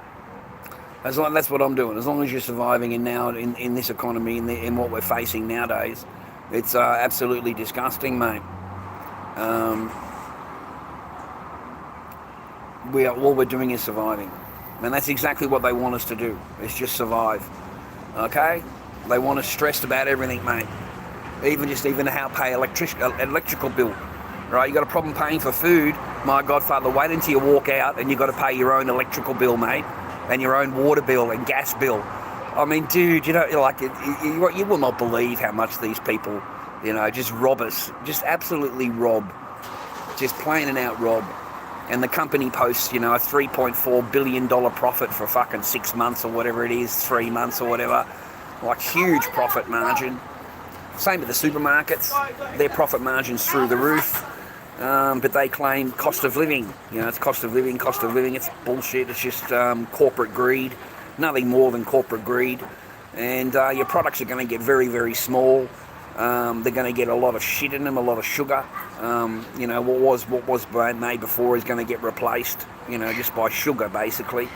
that's what I'm doing. As long as you're surviving, and now in this economy, in what we're facing nowadays, it's absolutely disgusting, mate. All we're doing is surviving, and that's exactly what they want us to do. It's just survive. Okay? They want us stressed about everything, mate. Even how pay electrical bill. Right? You got a problem paying for food? My Godfather, wait until you walk out and you got to pay your own electrical bill, mate, and your own water bill and gas bill. I mean, dude, you will not believe how much these people, just rob us. Just absolutely rob. Just plain and out rob. And the company posts, a $3.4 billion profit for fucking 6 months or whatever it is, 3 months or whatever. Like, huge profit margin. Same with the supermarkets. Their profit margin's through the roof. But they claim cost of living. It's cost of living. It's bullshit. It's just corporate greed. Nothing more than corporate greed. And your products are going to get very, very small. They're going to get a lot of shit in them, a lot of sugar. What was made before is going to get replaced, just by sugar, basically.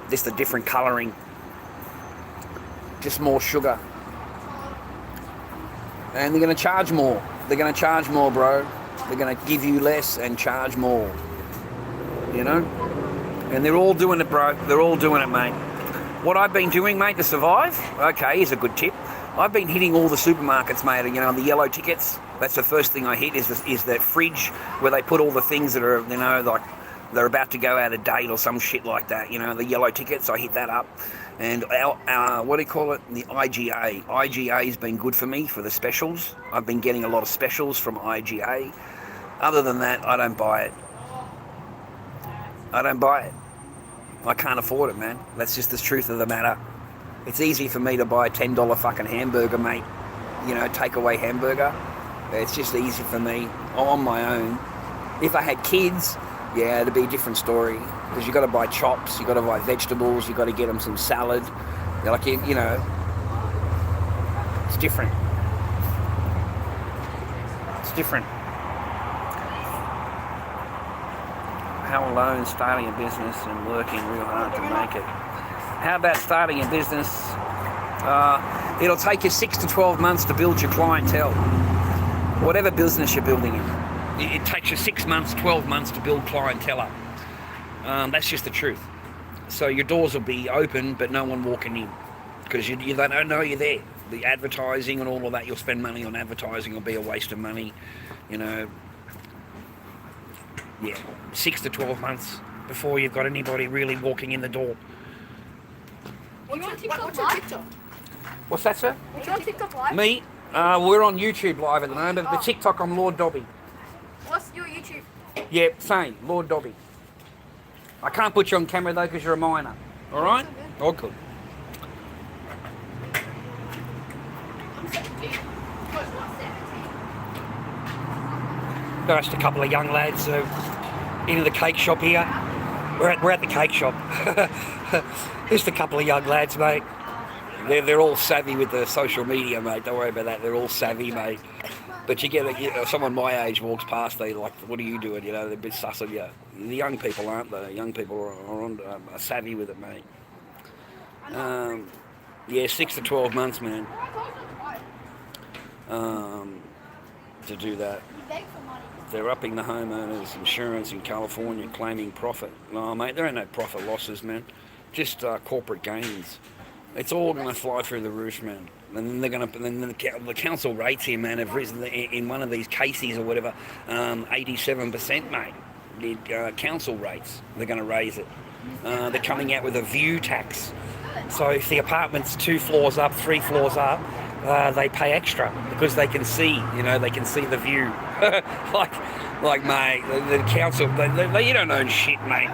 Just a different colouring. Just more sugar. And they're going to charge more. They're going to charge more, bro. They're going to give you less and charge more. And they're all doing it, bro. They're all doing it, mate. What I've been doing, mate, to survive, okay, here's a good tip. I've been hitting all the supermarkets, mate, the yellow tickets. That's the first thing I hit is that fridge where they put all the things that are, like they're about to go out of date or some shit like that, the yellow tickets. I hit that up. And our what do you call it? The IGA. IGA has been good for me for the specials. I've been getting a lot of specials from IGA. Other than that, I don't buy it. I don't buy it. I can't afford it, man. That's just the truth of the matter. It's easy for me to buy a $10 fucking hamburger, mate. You know, takeaway hamburger. It's just easy for me. I'm on my own. If I had kids, yeah, it'd be a different story. Because you got to buy chops, you got to buy vegetables, you got to get them some salad. They're like, you know, it's different. It's different. How alone starting a business and working real hard to make it. How about starting a business? It'll take you 6 to 12 months to build your clientele. Whatever business you're building in. It takes you 6 months, 12 months to build clientele up. That's just the truth. So your doors will be open, but no one walking in. Because they don't know you're there. The advertising and all of that, you'll spend money on advertising, will be a waste of money. You know, yeah, 6 to 12 months before you've got anybody really walking in the door. What's your TikTok? What's that, sir? What's your TikTok live? Me? We're on YouTube live at the moment. The TikTok, I'm Lord Dobby. What's your YouTube? Yeah, same, Lord Dobby. I can't put you on camera though because you're a minor. All right? All good. Just a couple of young lads into the cake shop here. We're at the cake shop. Just a couple of young lads, mate. They're all savvy with the social media, mate. Don't worry about that. They're all savvy, mate. But you get someone my age walks past, they like, what are you doing? You know, they're a bit sus of you. The young people aren't. The young people are savvy with it, mate. Yeah, 6 to 12 months, man. To do that. They're upping the homeowners' insurance in California, claiming profit. No, mate, there ain't no profit losses, man. Just corporate gains. It's all going to fly through the roof, man. And then the council rates here, man, have risen in one of these cases or whatever, 87%, mate. The council rates, they're going to raise it. They're coming out with a view tax. So if the apartment's 2 floors up, 3 floors up, they pay extra because they can see, they can see the view. like mate, the council, you don't own shit, mate.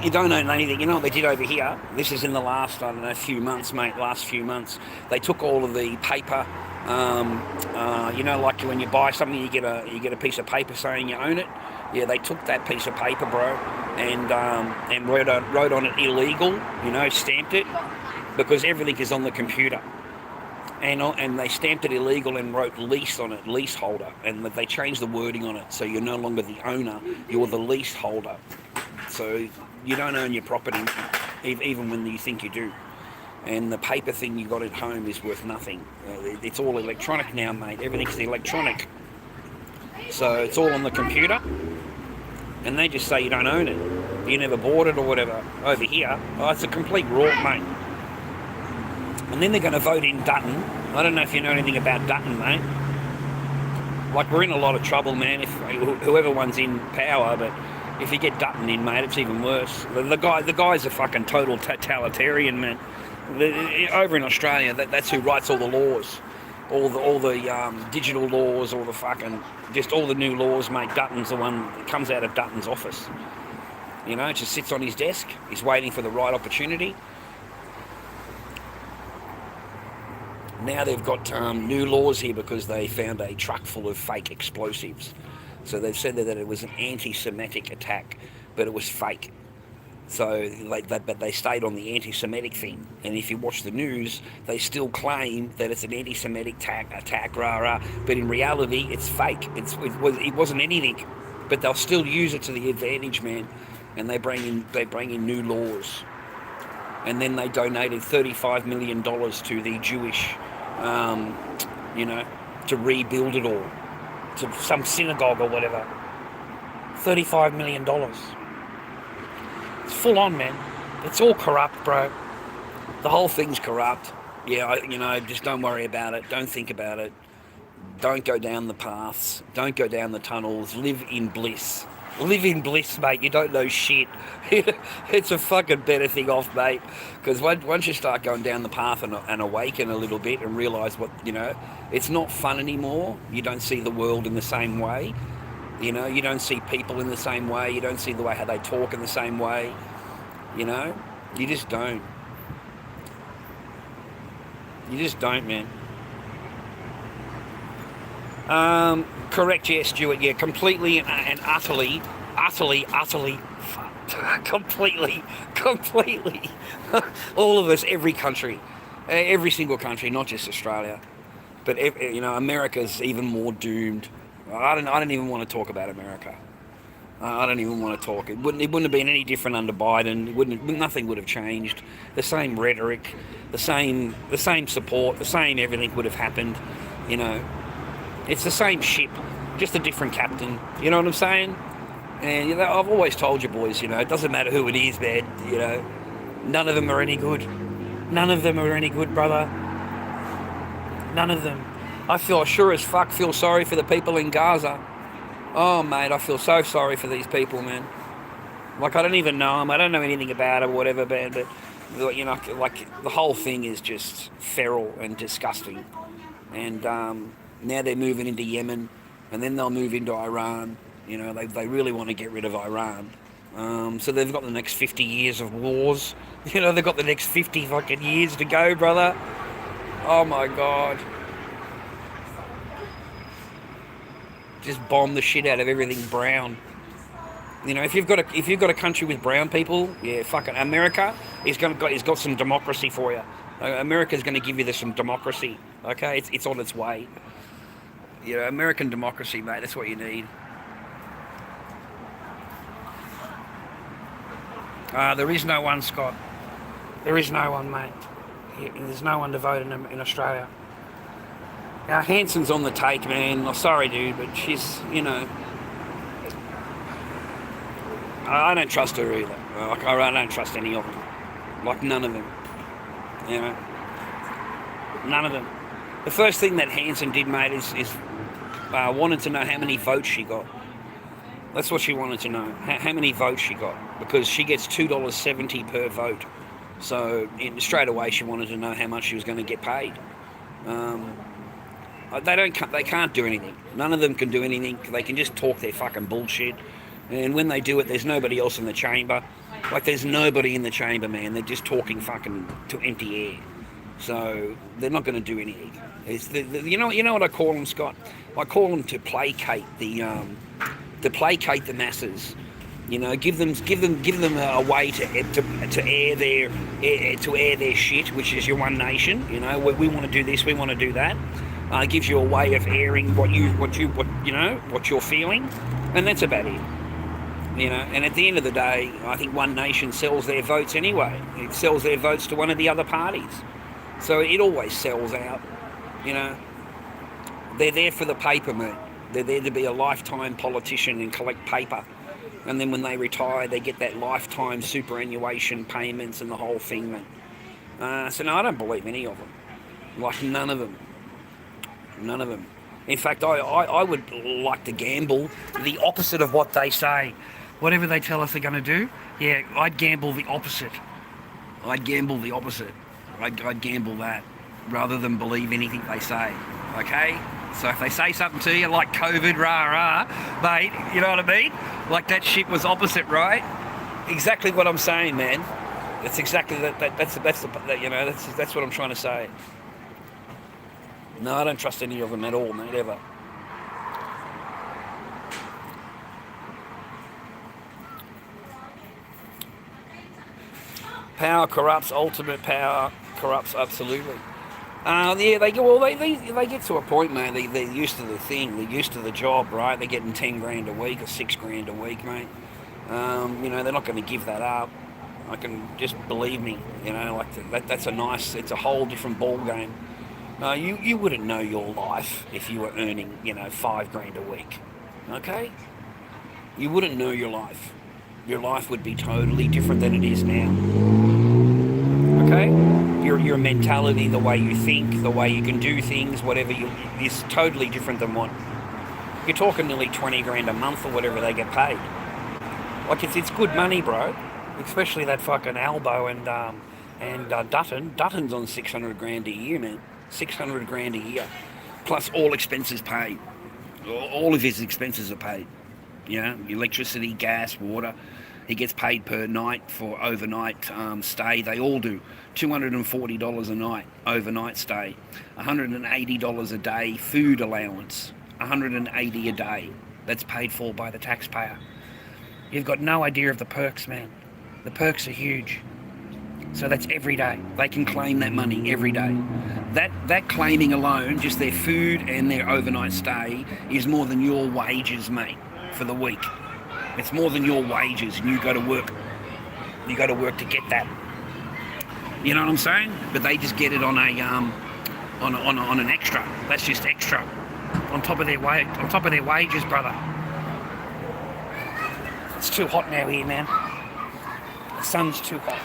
You don't own anything. You know what they did over here? This is in the last, few months, mate, last few months. They took all of the paper, like when you buy something, you get a piece of paper saying you own it. Yeah, they took that piece of paper, bro, and wrote on it illegal, stamped it, because everything is on the computer. And they stamped it illegal and wrote lease on it, leaseholder, and they changed the wording on it, so you're no longer the owner, you're the leaseholder. So you don't own your property, even when you think you do. And the paper thing you got at home is worth nothing. It's all electronic now, mate. Everything's electronic. So it's all on the computer, and they just say you don't own it. You never bought it or whatever. Over here, it's a complete rort, mate. And then they're going to vote in Dutton. I don't know if you know anything about Dutton, mate. Like, we're in a lot of trouble, man, if whoever one's in power, but if you get Dutton in, mate, it's even worse. The guy's a fucking total totalitarian, man. Over in Australia, that's who writes all the laws. All the digital laws, all the fucking, just all the new laws, mate. Dutton's the one that comes out of Dutton's office. Just sits on his desk. He's waiting for the right opportunity. Now they've got new laws here because they found a truck full of fake explosives. So they've said that it was an anti-Semitic attack, but it was fake. So but they stayed on the anti-Semitic thing. And if you watch the news, they still claim that it's an anti-Semitic attack, rah. But in reality, it's fake. It wasn't anything. But they'll still use it to the advantage, man. And they bring in new laws. And then they donated $35 million to the Jewish, to rebuild it all, to some synagogue or whatever. $35 million. It's full on, man. It's all corrupt, bro. The whole thing's corrupt. Yeah, just don't worry about it. Don't think about it. Don't go down the paths. Don't go down the tunnels. Live in bliss. Live in bliss, mate. You don't know shit. It's a fucking better thing off, mate. Because once you start going down the path and awaken a little bit and realise what, it's not fun anymore. You don't see the world in the same way. You don't see people in the same way. You don't see the way how they talk in the same way. You just don't. You just don't, man. Correct, yeah, Stuart, yeah, completely and utterly, completely, all of us, every country, every single country, not just Australia, but, America's even more doomed. I don't even want to talk about America. I don't even want to talk. It wouldn't have been any different under Biden. Nothing would have changed. The same rhetoric, the same support, the same everything would have happened, It's the same ship, just a different captain. You know what I'm saying? And I've always told you boys, it doesn't matter who it is, man. None of them are any good. None of them are any good, brother. None of them. I sure as fuck feel sorry for the people in Gaza. Oh, mate, I feel so sorry for these people, man. Like, I don't even know them. I don't know anything about them or whatever, man. But, like, the whole thing is just feral and disgusting. And, now they're moving into Yemen, and then they'll move into Iran. They really want to get rid of Iran. So they've got the next 50 years of wars. They've got the next 50 fucking years to go, brother. Oh my God. Just bomb the shit out of everything brown. If you've got a country with brown people, yeah, fucking America he's got some democracy for you. America's going to give you some democracy. Okay, it's on its way. American democracy, mate, that's what you need. There is no one, Scott. There is no one, mate. There's no one to vote in Australia. Now, Hanson's on the take, man. I'm sorry, dude, but she's, I don't trust her either. I don't trust any of them. Like, none of them. None of them. The first thing that Hanson did, mate, is wanted to know how many votes she got. That's what she wanted to know, how many votes she got, because she gets $2.70 per vote. So straight away she wanted to know how much she was going to get paid. They can't do anything. None of them can do anything. They can just talk their fucking bullshit. And when they do it, there's nobody else in the chamber. Like, there's nobody in the chamber, man. They're just talking fucking to empty air. So they're not going to do anything. You know what I call them, Scott? I call them to placate the masses. Give them a way to air their shit, which is your one nation. We want to do this, we want to do that. It gives you a way of airing what you're feeling, and that's about it. And at the end of the day, I think one nation sells their votes anyway. It sells their votes to one of the other parties. So it always sells out, They're there for the paper, mate. They're there to be a lifetime politician and collect paper. And then when they retire, they get that lifetime superannuation payments and the whole thing, mate. So no, I don't believe any of them. Like, none of them. None of them. In fact, I would like to gamble the opposite of what they say. Whatever they tell us they're going to do, yeah, I'd gamble the opposite. I'd gamble that rather than believe anything they say, okay? So if they say something to you like COVID, mate, you know what I mean? Like, that shit was opposite, right? Exactly what I'm saying, man. That's exactly that's what I'm trying to say. No, I don't trust any of them at all, mate, ever. Power corrupts. Ultimate power corrupts absolutely. They get to a point, man. They're used to the thing. They're used to the job, right? They're getting $10,000 a week or $6,000 a week, mate. They're not going to give that up. I can just believe me. That's it's a whole different ball game. You wouldn't know your life if you were earning, $5,000 a week. Okay? You wouldn't know your life. Your life would be totally different than it is now. Okay? Your mentality, the way you think, the way you can do things, whatever is totally different than what you're talking. Nearly $20,000 a month or whatever they get paid. Like it's good money, bro. Especially that fucking Albo and Dutton. Dutton's on 600 grand a year, man. 600 grand a year, plus all expenses paid. All of his expenses are paid. You know, electricity, gas, water. He gets paid per night for overnight stay. They all do. $240 a night, overnight stay. $180 a day, food allowance. $180 a day. That's paid for by the taxpayer. You've got no idea of the perks, man. The perks are huge. So that's every day. They can claim that money every day. That claiming alone, just their food and their overnight stay, is more than your wages, mate, for the week. It's more than your wages, and you go to work. You go to work to get that. You know what I'm saying? But they just get it on an extra. That's just extra on top of their wages, brother. It's too hot now here, man. The sun's too hot.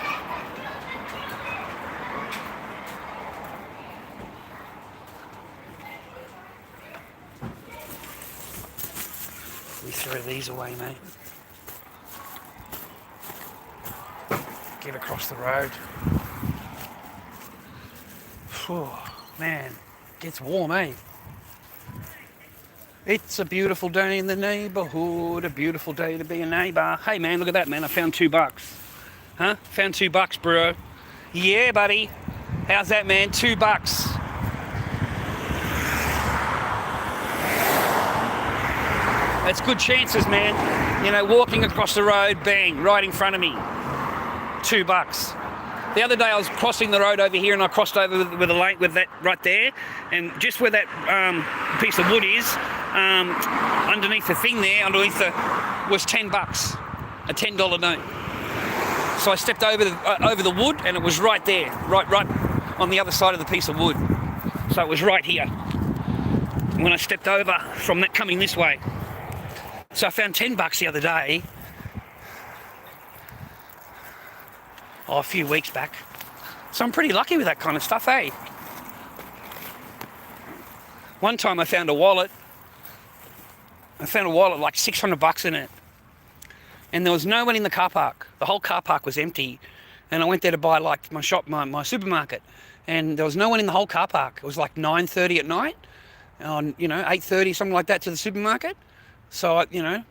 We throw these away, mate. Get across the road. Whew, man, gets warm, eh? It's a beautiful day in the neighbourhood, a beautiful day to be a neighbour. Hey, man, look at that, man. I found $2. Huh? Found $2, bro. Yeah, buddy. How's that, man? $2. That's good chances, man. You know, walking across the road, bang, right in front of me. $2. The other day I was crossing the road over here and I crossed over with a lane with that right there, and just where that piece of wood is, underneath the thing there, was $10, a $10 note. So I stepped over the wood and it was right there, right on the other side of the piece of wood. So it was right here when I stepped over from that coming this way. So I found $10 the other day. A few weeks back. So I'm pretty lucky with that kind of stuff, eh? One time I found a wallet. Like $600 in it. And there was no one in the car park. The whole car park was empty. And I went there to buy like my supermarket. And there was no one in the whole car park. It was like 9:30 at night. On, 8:30, something like that, to the supermarket. So, and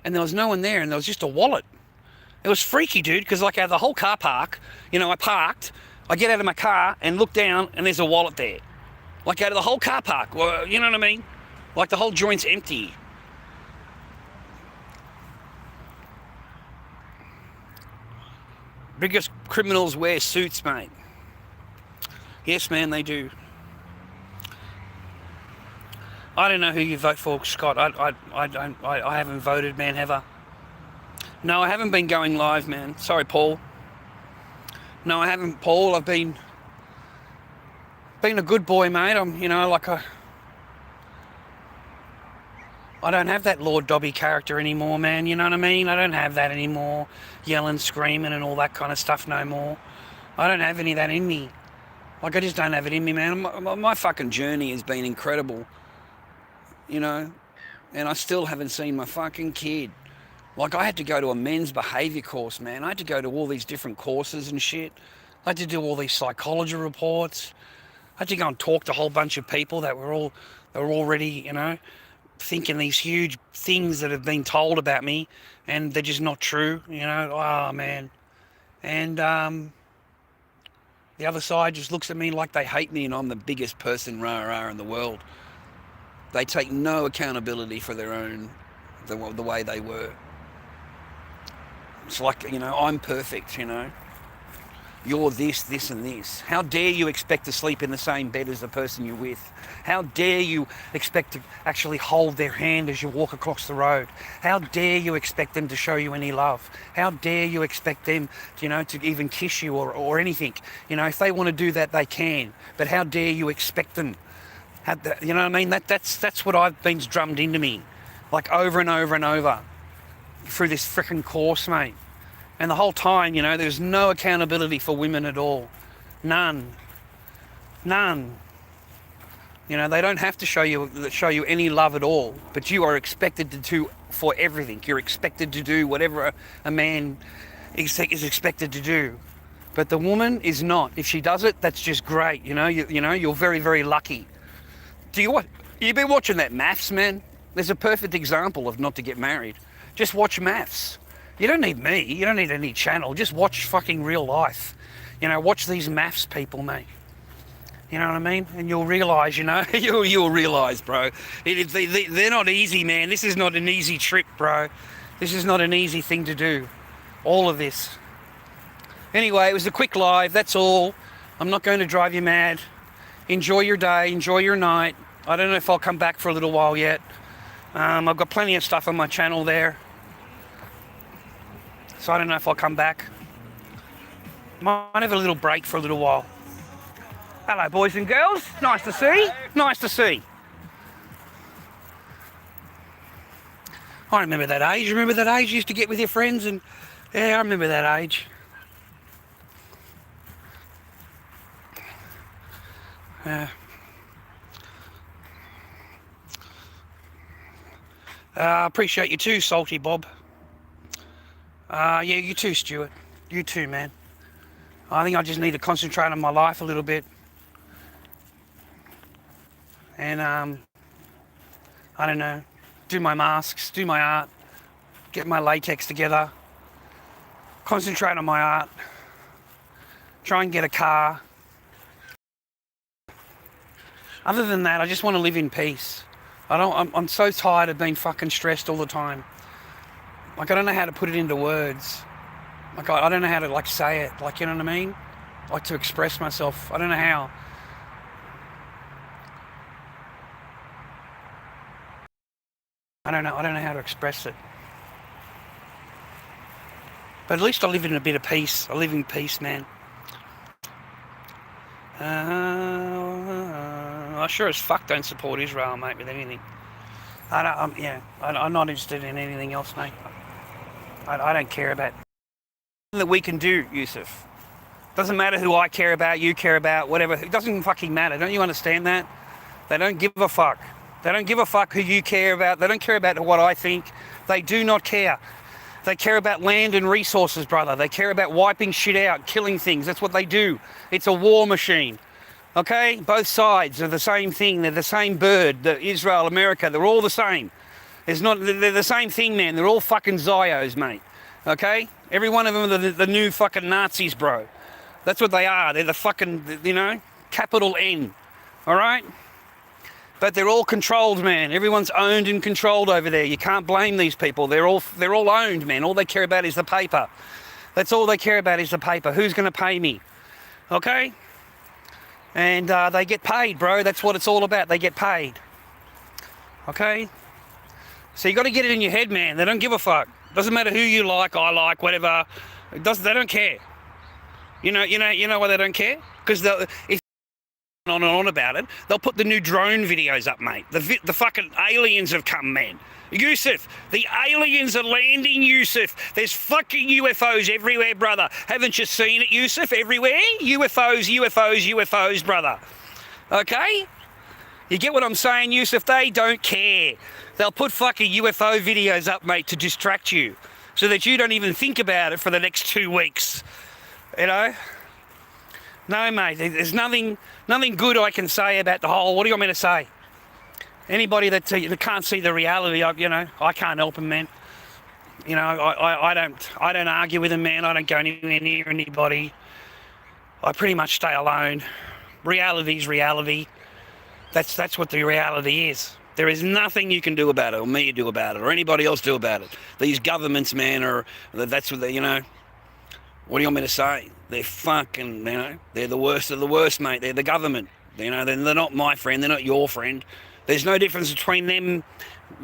there was no one there, and there was just a wallet. It was freaky, dude, because like out of the whole car park, I parked, I get out of my car and look down and there's a wallet there. Like out of the whole car park, well, you know what I mean? Like the whole joint's empty. Biggest criminals wear suits, mate. Yes, man, they do. I don't know who you vote for, Scott. I haven't voted, man, have I? No, I haven't been going live, man. Sorry, Paul. No, I haven't, Paul. I've been a good boy, mate. I don't have that Lord Dobby character anymore, man. You know what I mean? I don't have that anymore. Yelling, screaming and all that kind of stuff no more. I don't have any of that in me. Like, I just don't have it in me, man. My fucking journey has been incredible. And I still haven't seen my fucking kid. Like, I had to go to a men's behaviour course, man. I had to go to all these different courses and shit. I had to do all these psychology reports. I had to go and talk to a whole bunch of people that were already, thinking these huge things that have been told about me, and they're just not true, Oh, man. And the other side just looks at me like they hate me and I'm the biggest person rah-rah in the world. They take no accountability for their own, the way they were. It's like, I'm perfect, You're this and this. How dare you expect to sleep in the same bed as the person you're with? How dare you expect to actually hold their hand as you walk across the road? How dare you expect them to show you any love? How dare you expect them, to even kiss you or anything? If they want to do that, they can. But how dare you expect them? You know what I mean? That's what I've been drummed into me, like over and over and over, through this frickin' course, mate. And the whole time, there's no accountability for women at all. None. You know, they don't have to show you any love at all, but you are expected to do for everything. You're expected to do whatever a man is expected to do. But the woman is not. If she does it, that's just great. You know, you're very, very lucky. You've been watching that Maths, man? There's a perfect example of not to get married. Just watch Maths. You don't need me. You don't need any channel. Just watch fucking real life. You know, watch these Maths people, mate. You know what I mean? And you'll realise, you know, you'll realise, bro. They're not easy, man. This is not an easy trip, bro. This is not an easy thing to do. All of this. Anyway, it was a quick live, that's all. I'm not going to drive you mad. Enjoy your day, enjoy your night. I don't know if I'll come back for a little while yet. I've got plenty of stuff on my channel there. So I don't know if I'll come back. Might have a little break for a little while. Hello, boys and girls. Nice to see. Nice to see. I remember that age. Remember that age you used to get with your friends? And yeah, I remember that age. I appreciate you too, Salty Bob. Yeah, you too, Stuart. You too, man. I think I just need to concentrate on my life a little bit. And, I don't know, do my masks, do my art, get my latex together, concentrate on my art, try and get a car. Other than that, I just want to live in peace. I'm so tired of being fucking stressed all the time. Like, I don't know how to put it into words. Like, I don't know how to, like, say it. Like, you know what I mean? Like, to express myself. I don't know how. I don't know how to express it. But at least I live in a bit of peace. I live in peace, man. I sure as fuck don't support Israel, mate, with anything. I'm not interested in anything else, mate. I don't care about that we can do, Yusuf. Doesn't matter who I care about, you care about, whatever. It doesn't fucking matter. Don't you understand that? They don't give a fuck. They don't give a fuck who you care about. They don't care about what I think. They do not care. They care about land and resources, brother. They care about wiping shit out, killing things. That's what they do. It's a war machine. Okay? Both sides are the same thing. They're the same bird. Israel, America, they're all the same. They're the same thing, man. They're all fucking Zios, mate. Okay? Every one of them are the new fucking Nazis, bro. That's what they are. They're the fucking, you know, capital N. All right? But they're all controlled, man. Everyone's owned and controlled over there. You can't blame these people. They're all owned, man. All they care about is the paper. That's all they care about is the paper. Who's going to pay me? Okay? And they get paid, bro. That's what it's all about. They get paid. Okay? So you got to get it in your head, man. They don't give a fuck. Doesn't matter who you like, I like, whatever. They don't care. You know why they don't care? Because if on and on about it, they'll put the new drone videos up, mate. The fucking aliens have come, man. Yusuf, the aliens are landing, Yusuf. There's fucking UFOs everywhere, brother. Haven't you seen it, Yusuf? Everywhere? UFOs, brother. Okay? You get what I'm saying, Yusuf? They don't care. They'll put fucking UFO videos up, mate, to distract you so that you don't even think about it for the next 2 weeks. You know? No, mate, there's nothing good I can say about the whole, what do you want me to say? Anybody that can't see the reality, I can't help them, man. You know, I don't argue with them, man. I don't go anywhere near anybody. I pretty much stay alone. Reality's reality. That's what the reality is. There is nothing you can do about it, or me do about it, or anybody else do about it. These governments, man, that's what they, you know. What do you want me to say? They're fucking, you know, they're the worst of the worst, mate. They're the government. You know, they're not my friend. They're not your friend. There's no difference between them,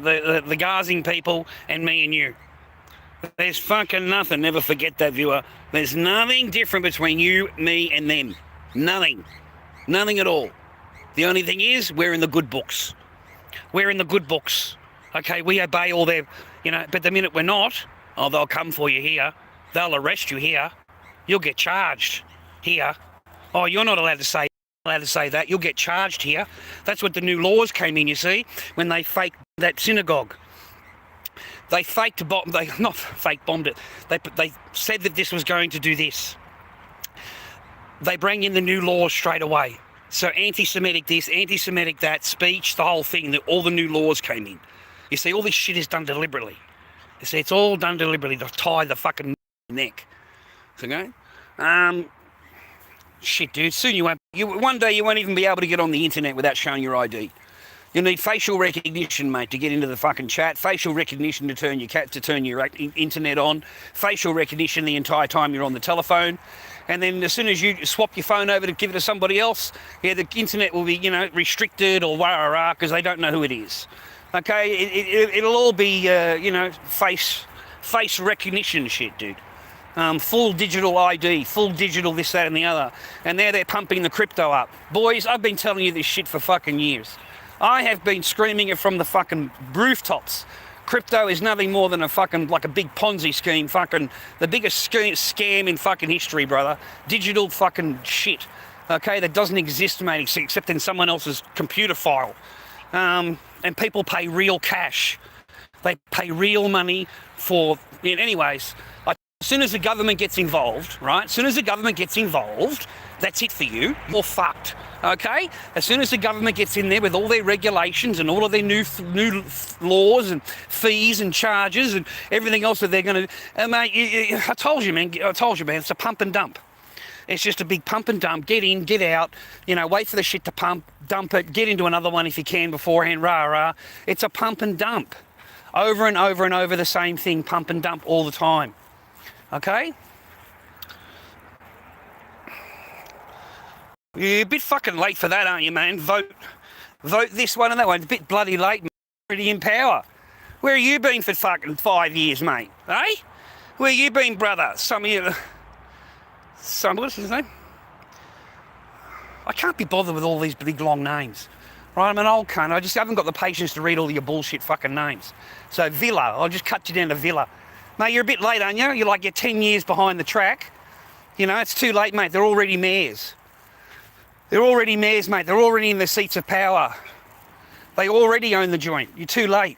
the Gazing people, and me and you. There's fucking nothing. Never forget that, viewer. There's nothing different between you, me, and them. Nothing. Nothing at all. The only thing is, we're in the good books. We're in the good books. Okay, we obey all their, you know, but the minute we're not, they'll come for you here. They'll arrest you here. You'll get charged here. Oh, you're not allowed to say allowed to say that. You'll get charged here. That's what the new laws came in, you see, when they faked that synagogue. They not fake bombed it. They said that this was going to do this. They bring in the new laws straight away. So anti-Semitic this, anti-Semitic that, speech, the whole thing, all the new laws came in. You see, all this shit is done deliberately. You see, it's all done deliberately to tie the fucking neck. Okay? Shit, dude, soon one day you won't even be able to get on the internet without showing your ID. You need facial recognition, mate, to get into the fucking chat. Facial recognition to turn your internet on. Facial recognition the entire time you're on the telephone. And then as soon as you swap your phone over to give it to somebody else, yeah, the internet will be, restricted or rah-rah-rah because they don't know who it is. Okay, it'll all be, face recognition shit, dude. Full digital ID, full digital this, that and the other. And now they're pumping the crypto up. Boys, I've been telling you this shit for fucking years. I have been screaming it from the fucking rooftops. Crypto is nothing more than like a big Ponzi scheme, the biggest scam in fucking history, brother. Digital fucking shit, okay, that doesn't exist, mate, except in someone else's computer file. And people pay real cash. They pay real money for, anyways, as soon as the government gets involved, right, that's it for you. You're fucked, okay? As soon as the government gets in there with all their regulations and all of their new laws and fees and charges and everything else that they're going to... mate, I told you, man, it's a pump and dump. It's just a big pump and dump. Get in, get out, wait for the shit to pump, dump it, get into another one if you can beforehand, rah-rah. It's a pump and dump. Over and over and over the same thing, pump and dump all the time. Okay? You're a bit fucking late for that, aren't you, man? Vote this one and that one. It's a bit bloody late, already in power. Where have you been for fucking 5 years, mate? Eh? Where you been, brother? What's his name? I can't be bothered with all these big long names. Right, I'm an old cunt. I just haven't got the patience to read all your bullshit fucking names. So Villa, I'll just cut you down to Villa. Mate, you're a bit late, aren't you? You're 10 years behind the track. It's too late, mate. They're already mayors. They're already mayors, mate. They're already in the seats of power. They already own the joint. You're too late.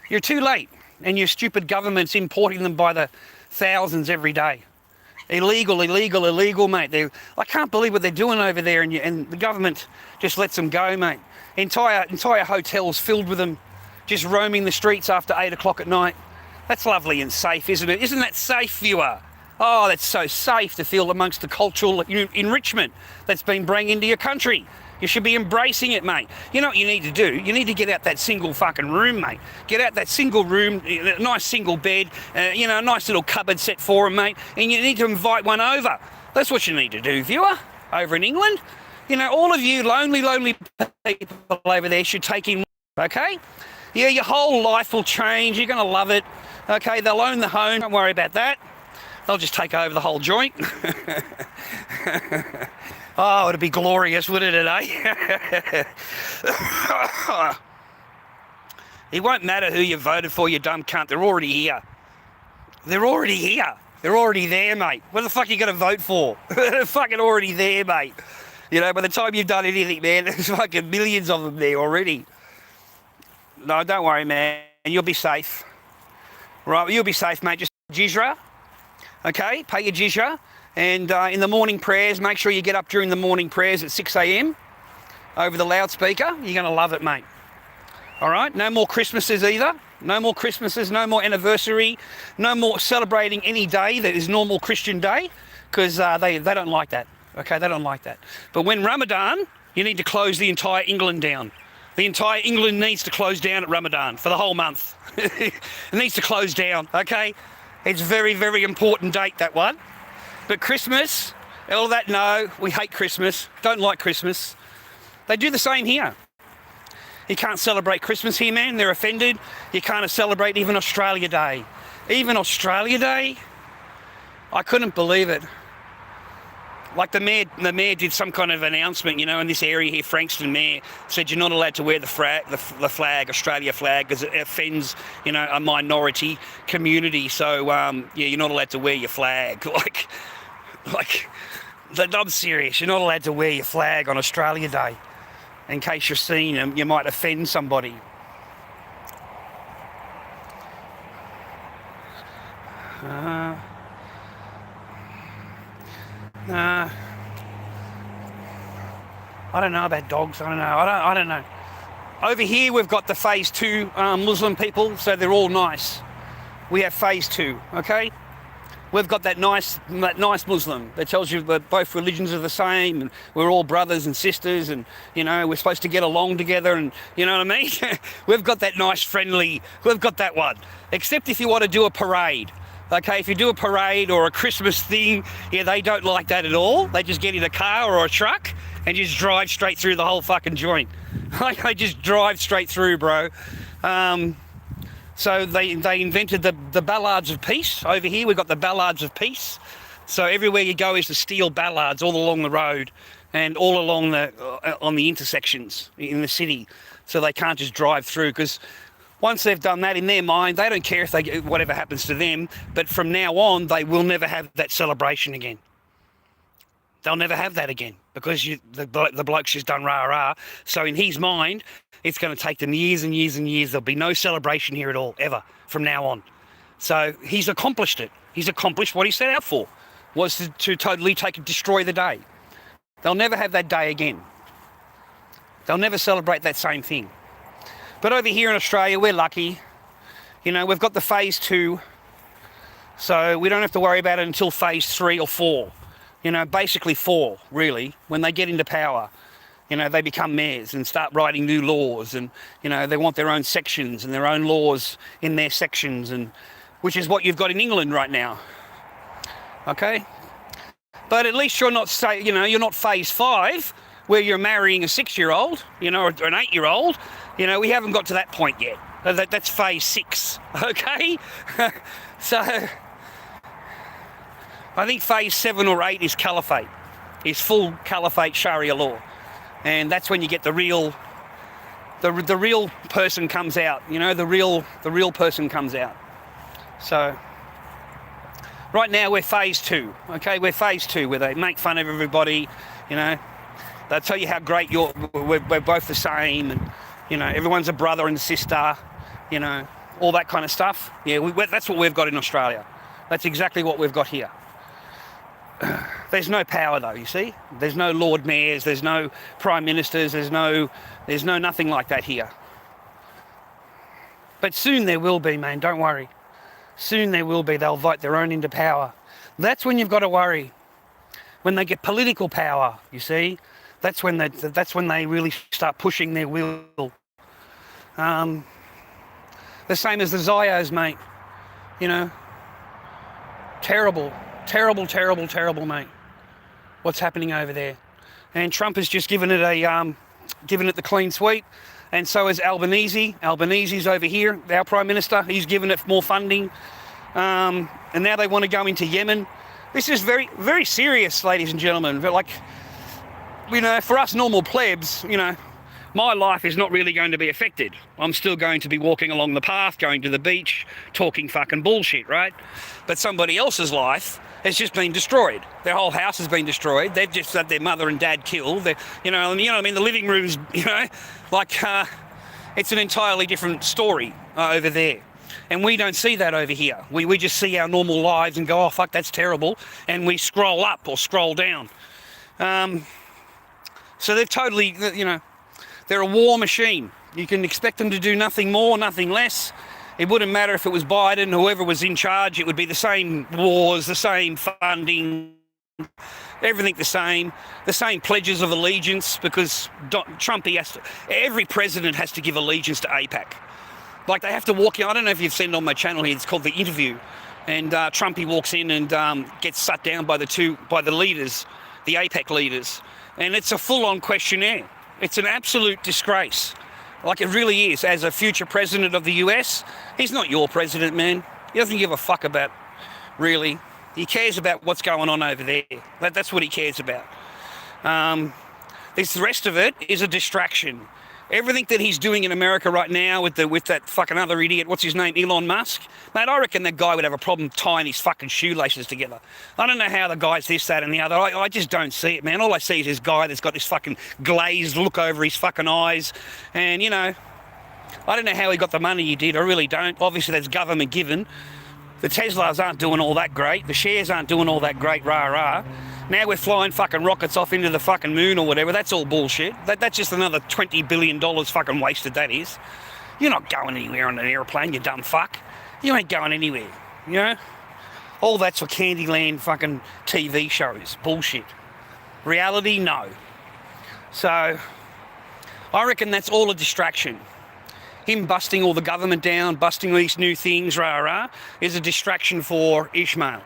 You're too late. And your stupid government's importing them by the thousands every day. Illegal, mate. I can't believe what they're doing over there, and the government just lets them go, mate. Entire hotels filled with them, just roaming the streets after 8 o'clock at night. That's lovely and safe, isn't it? Isn't that safe, viewer? Oh, that's so safe to feel amongst the cultural enrichment that's been brought into your country. You should be embracing it, mate. You know what you need to do? You need to get out that single fucking room, mate. Get out that single room, a nice single bed, a nice little cupboard set for them, mate. And you need to invite one over. That's what you need to do, viewer, over in England. All of you lonely people over there should take in, okay? Yeah, your whole life will change. You're going to love it. Okay, they'll own the home. Don't worry about that. They'll just take over the whole joint. Oh, it'd be glorious, wouldn't it, eh? It won't matter who you voted for, you dumb cunt. They're already here. They're already here. They're already there, mate. What the fuck are you going to vote for? They're fucking already there, mate. By the time you've done anything, man, there's fucking millions of them there already. No, don't worry, man. You'll be safe. Right, you'll be safe, mate. Just jizra. Okay, pay your jizya, and in the morning prayers, make sure you get up during the morning prayers at 6 a.m. over the loudspeaker. You're going to love it, mate. All right, no more Christmases either. No more Christmases, no more anniversary, no more celebrating any day that is normal Christian day, because they don't like that. Okay, they don't like that. But when Ramadan, you need to close the entire England down. The entire England needs to close down at Ramadan for the whole month. It needs to close down, okay? It's very, very important date, that one. But Christmas, all that, no, we hate Christmas, don't like Christmas. They do the same here. You can't celebrate Christmas here, man, they're offended. You can't celebrate even Australia Day. Even Australia Day? I couldn't believe it. Like the mayor did some kind of announcement, in this area here, Frankston mayor said you're not allowed to wear the flag, Australia flag, because it offends, a minority community. So, you're not allowed to wear your flag. Like, I'm serious. You're not allowed to wear your flag on Australia Day. In case you're seen, you might offend somebody. I don't know about dogs. I don't know. Over here we've got the phase 2 Muslim people, so they're all nice. We have phase 2, okay? We've got that nice Muslim that tells you that both religions are the same and we're all brothers and sisters and, we're supposed to get along together and, you know what I mean? We've got that nice friendly, we've got that one. Except if you want to do a parade. Okay, if you do a parade or a Christmas thing, yeah, they don't like that at all. They just get in a car or a truck and just drive straight through the whole fucking joint. They just drive straight through, bro. So they invented the ballards of peace. Over here we've got the ballards of peace. So everywhere you go is to steal ballards all along the road and all along on the intersections in the city. So they can't just drive through, because once they've done that, in their mind, they don't care if whatever happens to them, but from now on, they will never have that celebration again. They'll never have that again, because the bloke's just done rah-rah. So in his mind, it's going to take them years and years and years. There'll be no celebration here at all, ever, from now on. So he's accomplished it. He's accomplished what he set out for, was to totally destroy the day. They'll never have that day again. They'll never celebrate that same thing. But over here in Australia, we're lucky. We've got the phase 2, so we don't have to worry about it until phase 3 or 4. Basically 4, really. When they get into power, they become mayors and start writing new laws, and, they want their own sections and their own laws in their sections, and which is what you've got in England right now. Okay? But at least you're not, you're not phase 5, where you're marrying a 6-year-old, or an 8-year-old. We haven't got to that point yet. That's phase 6, okay? So, I think phase 7 or 8 is caliphate, is full caliphate Sharia law. And that's when you get the real person comes out, the real person comes out. So, right now we're phase 2, okay? We're phase 2, where they make fun of everybody, They'll tell you how great we're both the same, and, everyone's a brother and sister, all that kind of stuff. Yeah, that's what we've got in Australia. That's exactly what we've got here. There's no power though, you see. There's no Lord Mayors, there's no Prime Ministers, there's no nothing like that here. But soon there will be, man, don't worry. Soon there will be. They'll vote their own into power. That's when you've got to worry. When they get political power, you see. That's when they really start pushing their will. The same as the Zios, mate. Terrible, mate. What's happening over there? And Trump has just given it the clean sweep, and so is Albanese. Albanese's over here, our Prime Minister. He's given it more funding, and now they want to go into Yemen. This is very, very serious, ladies and gentlemen. But for us normal plebs, my life is not really going to be affected. I'm still going to be walking along the path, going to the beach, talking fucking bullshit, right? But somebody else's life has just been destroyed. Their whole house has been destroyed. They've just had their mother and dad killed. The living room's, it's an entirely different story over there. And we don't see that over here. We just see our normal lives and go, oh, fuck, that's terrible. And we scroll up or scroll down. So they're totally, they're a war machine. You can expect them to do nothing more, nothing less. It wouldn't matter if it was Biden, whoever was in charge. It would be the same wars, the same funding, everything the same pledges of allegiance, because Trump, every president has to give allegiance to AIPAC. Like, they have to walk in. I don't know if you've seen it on my channel here. It's called The Interview. And Trumpy walks in and gets sat down by the leaders, the AIPAC leaders. And it's a full-on questionnaire. It's an absolute disgrace. Like, it really is. As a future president of the US, he's not your president, man. He doesn't give a fuck about, really. He cares about what's going on over there. That's what he cares about. This rest of it is a distraction. Everything that he's doing in America right now with that fucking other idiot, what's his name, Elon Musk, mate, I reckon that guy would have a problem tying his fucking shoelaces together. I don't know how the guy's this, that, and the other. I just don't see it, man. All I see is this guy that's got this fucking glazed look over his fucking eyes, and you know, I don't know how he got the money he did. I really don't. Obviously, that's government given. The Teslas aren't doing all that great. The shares aren't doing all that great. Rah rah. Now we're flying fucking rockets off into the fucking moon or whatever. That's all bullshit. That's just another $20 billion fucking wasted, that is. You're not going anywhere on an aeroplane, you dumb fuck. You ain't going anywhere, you know? All that's for Candyland fucking TV shows. Bullshit. Reality, no. So, I reckon that's all a distraction. Him busting all the government down, busting these new things, rah rah, is a distraction for Ishmael.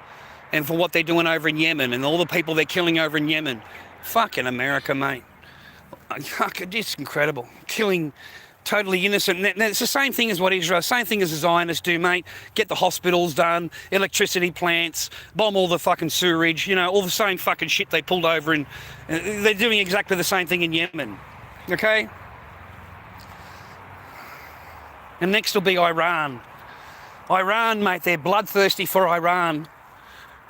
And for what they're doing over in Yemen and all the people they're killing over in Yemen. Fucking America, mate. It's incredible. Killing totally innocent. And it's the same thing as what Israel, same thing as the Zionists do, mate. Get the hospitals done, electricity plants, bomb all the fucking sewerage, you know, all the same fucking shit they pulled over. And they're doing exactly the same thing in Yemen. Okay? And next will be Iran. Iran, mate, they're bloodthirsty for Iran.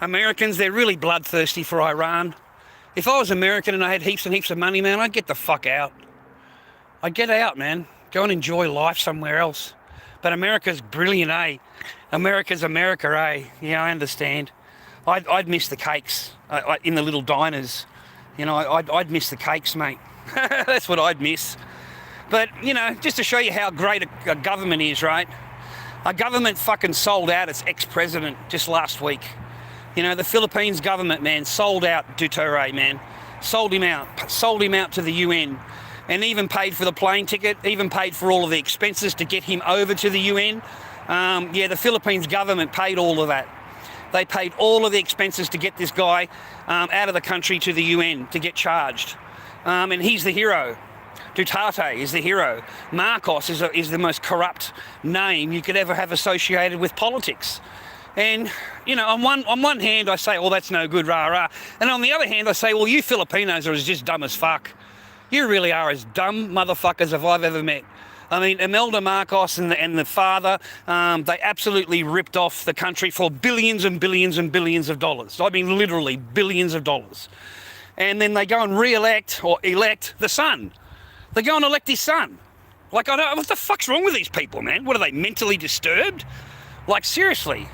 Americans, they're really bloodthirsty for Iran. If I was American and I had heaps and heaps of money, man, I'd get the fuck out. I'd get out, man. Go and enjoy life somewhere else. But America's brilliant, eh? America's America, eh? Yeah, I understand. I'd miss the cakes in the little diners. You know, I'd miss the cakes, mate. That's what I'd miss. But, you know, just to show you how great a government is, right? A government fucking sold out its ex-president just last week. You know, the Philippines government, man, sold out Duterte, man. Sold him out to the UN, and even paid for the plane ticket, even paid for all of the expenses to get him over to the UN. Yeah, the Philippines government paid all of that. They paid all of the expenses to get this guy out of the country to the UN to get charged. And he's the hero. Duterte is the hero. Marcos is the most corrupt name you could ever have associated with politics. And, you know, on one hand I say, well, that's no good, rah, rah. And on the other hand I say, well, you Filipinos are just dumb as fuck. You really are as dumb motherfuckers as I've ever met. I mean, Imelda Marcos and the father, they absolutely ripped off the country for billions and billions and billions of dollars. I mean, literally billions of dollars. And then they go and re-elect or elect the son. They go and elect his son. Like, I don't, what the fuck's wrong with these people, man? What, are they mentally disturbed? Like, seriously.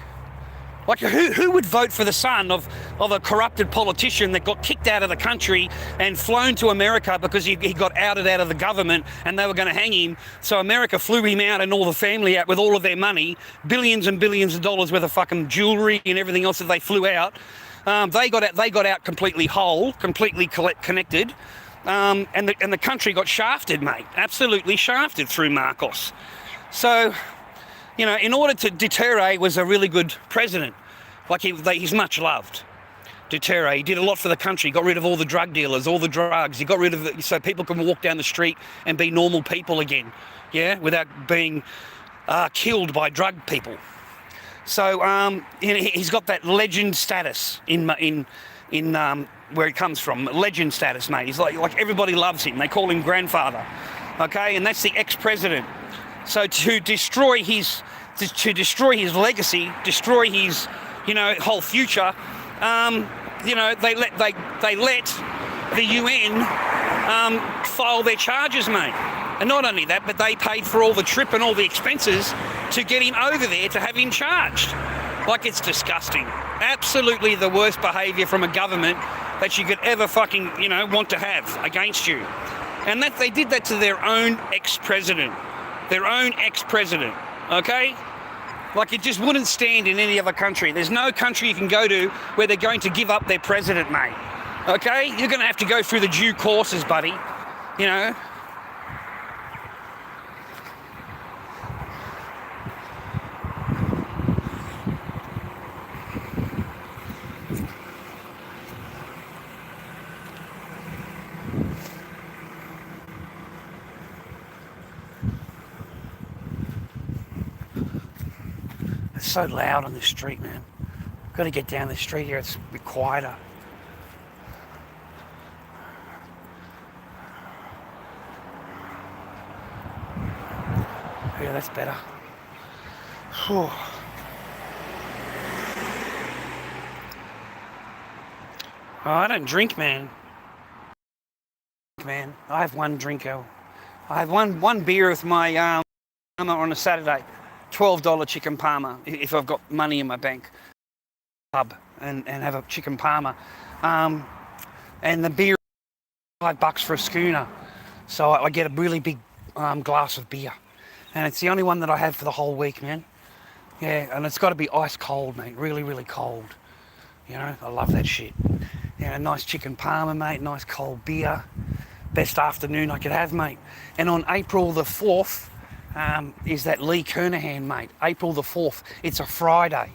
Like, who would vote for the son of a corrupted politician that got kicked out of the country and flown to America because he got outed out of the government and they were going to hang him? So America flew him out and all the family out with all of their money, billions and billions of dollars worth of fucking jewelry and everything else that they flew out. They got out completely whole, completely connected. And the country got shafted, mate. Absolutely shafted through Marcos. So, you know, in order to, Duterte was a really good president. Like, he's much loved. Duterte, he did a lot for the country. He got rid of all the drug dealers, all the drugs. He got rid of it so people can walk down the street and be normal people again, yeah, without being killed by drug people. So, you know, he's got that legend status in where he comes from, legend status, mate. He's like everybody loves him. They call him grandfather, okay? And that's the ex-president. So to destroy his legacy, destroy his, you know, whole future, you know, they let the UN file their charges, mate. And not only that, but they paid for all the trip and all the expenses to get him over there to have him charged. Like, it's disgusting. Absolutely the worst behaviour from a government that you could ever fucking, you know, want to have against you. And that they did that to their own ex-president. Their own ex-president, okay? Like, it just wouldn't stand in any other country. There's no country you can go to where they're going to give up their president, mate. Okay? You're going to have to go through the due courses, buddy. You know? It's so loud on this street, man. I've got to get down the street here. It's a bit quieter. Yeah, that's better. Whew. Oh, I don't drink, man. I have one drink. I have one beer with my on a Saturday. $12 chicken parma if I've got money in my bank. Pub and have a chicken parma. And the beer $5 for a schooner. So I get a really big glass of beer. And it's the only one that I have for the whole week, man. Yeah, and it's got to be ice cold, mate. Really, really cold. You know, I love that shit. Yeah, nice chicken parma, mate. Nice cold beer. Best afternoon I could have, mate. And on April the 4th is that Lee Kernahan, mate. April the 4th. It's a Friday.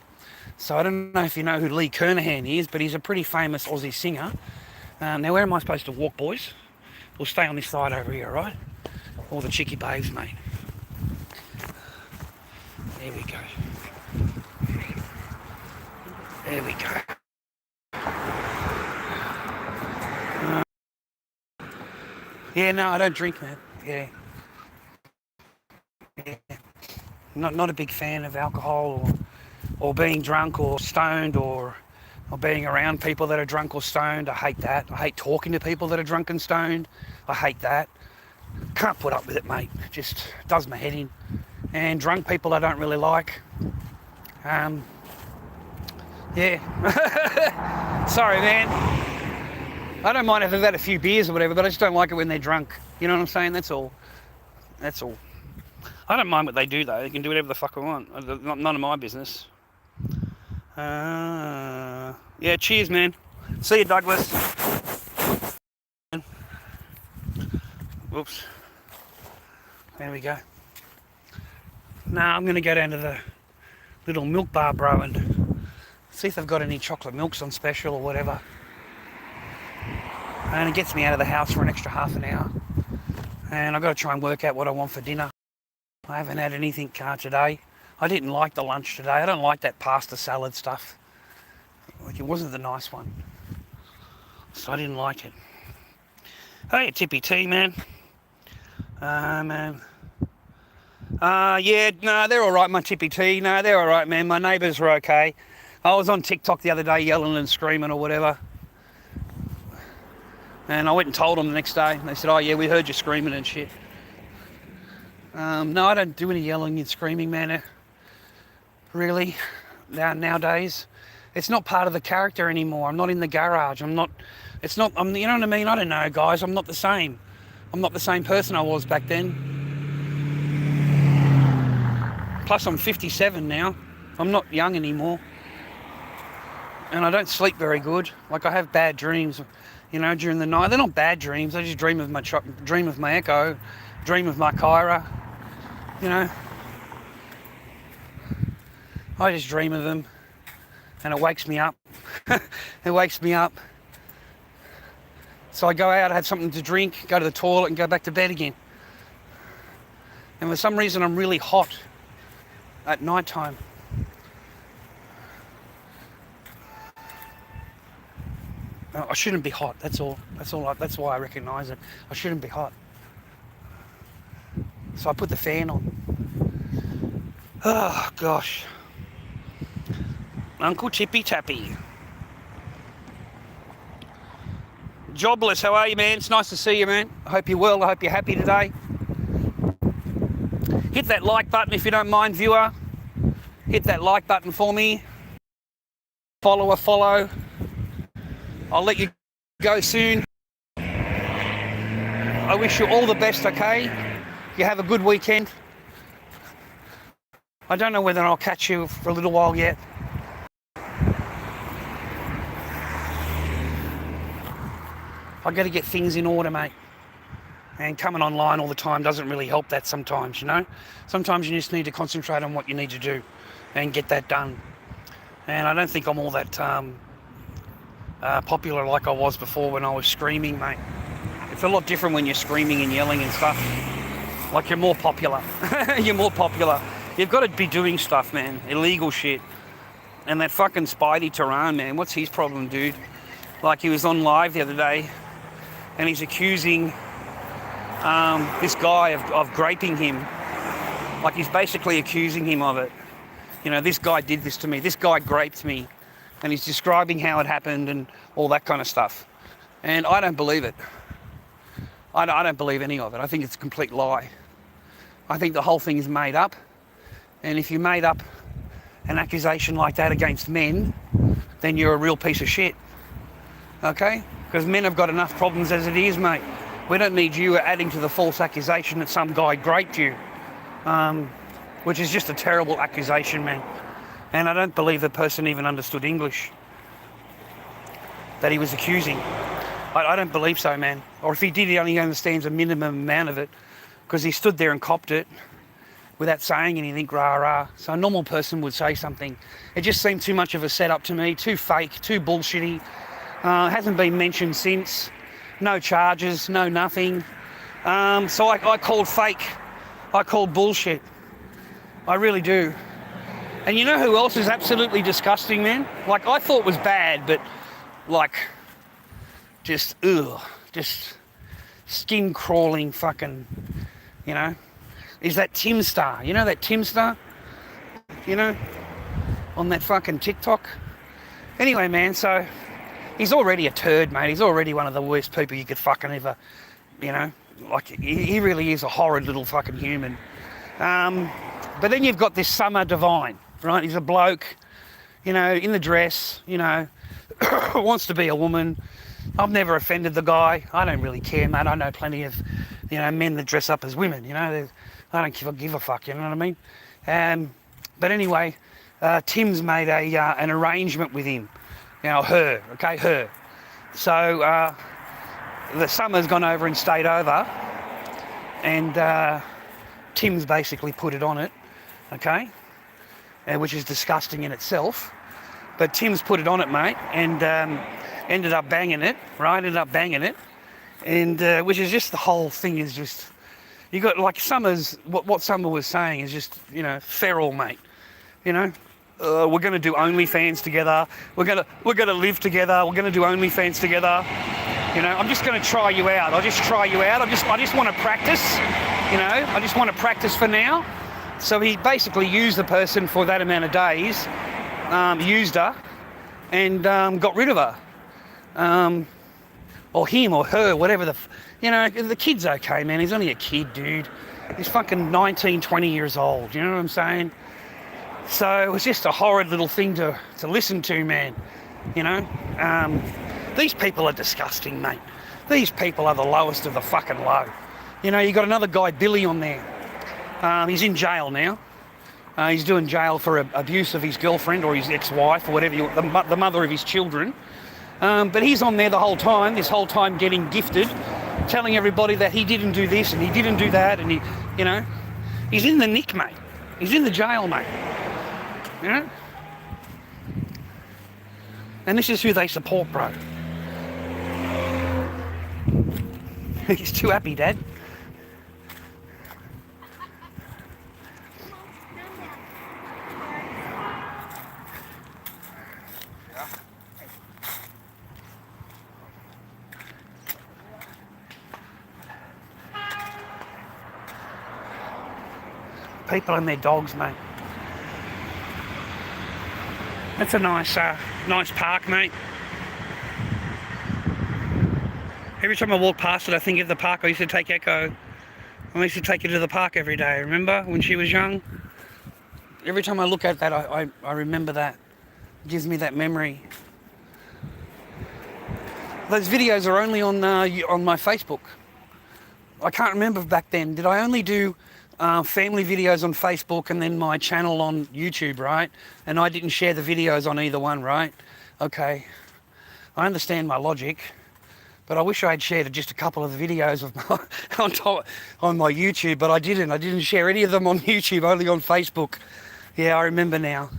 So I don't know if you know who Lee Kernahan is, but he's a pretty famous Aussie singer. Now, where am I supposed to walk, boys? We'll stay on this side over here, all right? All the chickie babes, mate. There we go. There we go. Yeah, no, I don't drink, man. Yeah. Not a big fan of alcohol or being drunk or stoned or being around people that are drunk or stoned. I hate that. I hate talking to people that are drunk and stoned. I hate that. Can't put up with it, mate. It just does my head in. And drunk people I don't really like. Yeah. Sorry, man. I don't mind if I've had a few beers or whatever, but I just don't like it when they're drunk. You know what I'm saying? That's all. That's all. I don't mind what they do, though. They can do whatever the fuck they want. None of my business. Yeah, cheers, man. See you, Douglas. Whoops. There we go. Now I'm going to go down to the little milk bar, bro, and see if they've got any chocolate milks on special or whatever. And it gets me out of the house for an extra half an hour. And I've got to try and work out what I want for dinner. I haven't had anything today. I didn't like the lunch today. I don't like that pasta salad stuff. Like, it wasn't the nice one. So I didn't like it. Hey, Tippy T, man. Man. Yeah, no, they're all right, my Tippy T. No, they're all right, man. My neighbours are okay. I was on TikTok the other day yelling and screaming or whatever. And I went and told them the next day. And they said, oh, yeah, we heard you screaming and shit. No, I don't do any yelling and screaming, man. Really, nowadays. It's not part of the character anymore. I'm not in the garage. You know what I mean? I don't know, guys. I'm not the same. I'm not the same person I was back then. Plus, I'm 57 now. I'm not young anymore. And I don't sleep very good. Like, I have bad dreams, you know, during the night. They're not bad dreams. I just dream of my Echo, dream of my Kyra, you know. I just dream of them. And it wakes me up. It wakes me up. So I go out, have something to drink, go to the toilet and go back to bed again. And for some reason I'm really hot at night time. No, I shouldn't be hot, that's all. That's why I recognise it. I shouldn't be hot. So I put the fan on. Oh, gosh. Uncle Tippy Tappy. Jobless, how are you, man? It's nice to see you, man. I hope you're well. I hope you're happy today. Hit that like button if you don't mind, viewer. Hit that like button for me. Follow. I'll let you go soon. I wish you all the best, okay? You have a good weekend. I don't know whether I'll catch you for a little while yet. I've got to get things in order, mate. And coming online all the time doesn't really help that sometimes, you know? Sometimes you just need to concentrate on what you need to do and get that done. And I don't think I'm all that popular like I was before when I was screaming, mate. It's a lot different when you're screaming and yelling and stuff. Like, you're more popular. You're more popular. You've got to be doing stuff, man. Illegal shit. And that fucking Spidey Tehran, man, what's his problem, dude? Like, he was on live the other day and he's accusing this guy of graping him. Like he's basically accusing him of it. You know, this guy did this to me, this guy raped me, and he's describing how it happened and all that kind of stuff. And I don't believe it. I don't believe any of it. I think it's a complete lie. I think the whole thing is made up. And if you made up an accusation like that against men, then you're a real piece of shit. Okay? Because men have got enough problems as it is, mate. We don't need you adding to the false accusation that some guy raped you. Which is just a terrible accusation, man. And I don't believe the person even understood English that he was accusing. I don't believe so, man. Or if he did, he only understands a minimum amount of it, because he stood there and copped it without saying anything, rah-rah. So a normal person would say something. It just seemed too much of a setup to me, too fake, too bullshitty. Hasn't been mentioned since. No charges, no nothing. So I called fake. I called bullshit. I really do. And you know who else is absolutely disgusting, man? Like, I thought was bad, but like, just skin-crawling fucking, you know, is that Tim Star. You know that Tim Star? You know, on that fucking TikTok? Anyway, man, so he's already a turd, mate. He's already one of the worst people you could fucking ever, you know, like, he really is a horrid little fucking human. But then you've got this Summer Divine, right? He's a bloke, you know, in the dress, you know, wants to be a woman. I've never offended the guy. I don't really care, mate. I know plenty of, you know, men that dress up as women, you know. I don't give a fuck, you know what I mean? But anyway, Tim's made an arrangement with him. You know, her. So the Summer's gone over and stayed over, and Tim's basically put it on it, okay? Which is disgusting in itself. But Tim's put it on it, mate, and ended up banging it, right? And which is just, the whole thing is just, you got like Summer's, what Summer was saying is just, you know, feral, mate. You know, we're going to do OnlyFans together. We're going to live together. We're going to do OnlyFans together. You know, I'm just going to try you out. I'll just try you out. I just want to practice. You know, I just want to practice for now. So he basically used the person for that amount of days, used her, and got rid of her. Or him or her, whatever you know, the kid's okay, man. He's only a kid, dude. He's fucking 19, 20 years old, you know what I'm saying? So it was just a horrid little thing to listen to, man. You know? These people are disgusting, mate. These people are the lowest of the fucking low. You know, you got another guy, Billy, on there. He's in jail now. He's doing jail for abuse of his girlfriend or his ex-wife or whatever, the mother of his children. But he's on there this whole time getting gifted, telling everybody that he didn't do this and he didn't do that, and he, you know, he's in the nick, mate. He's in the jail, mate. You know? And this is who they support, bro. He's too happy, Dad. People and their dogs, mate. That's a nice park, mate. Every time I walk past it, I think of the park I used to take Echo. I used to take her to the park every day, remember, when she was young? Every time I look at that, I remember that. It gives me that memory. Those videos are only on my Facebook. I can't remember back then. Did I only do family videos on Facebook and then my channel on YouTube, right? And I didn't share the videos on either one, right? Okay. I understand my logic, but I wish I had shared just a couple of the videos of on my YouTube, but I didn't. I didn't share any of them on YouTube, only on Facebook. Yeah, I remember now.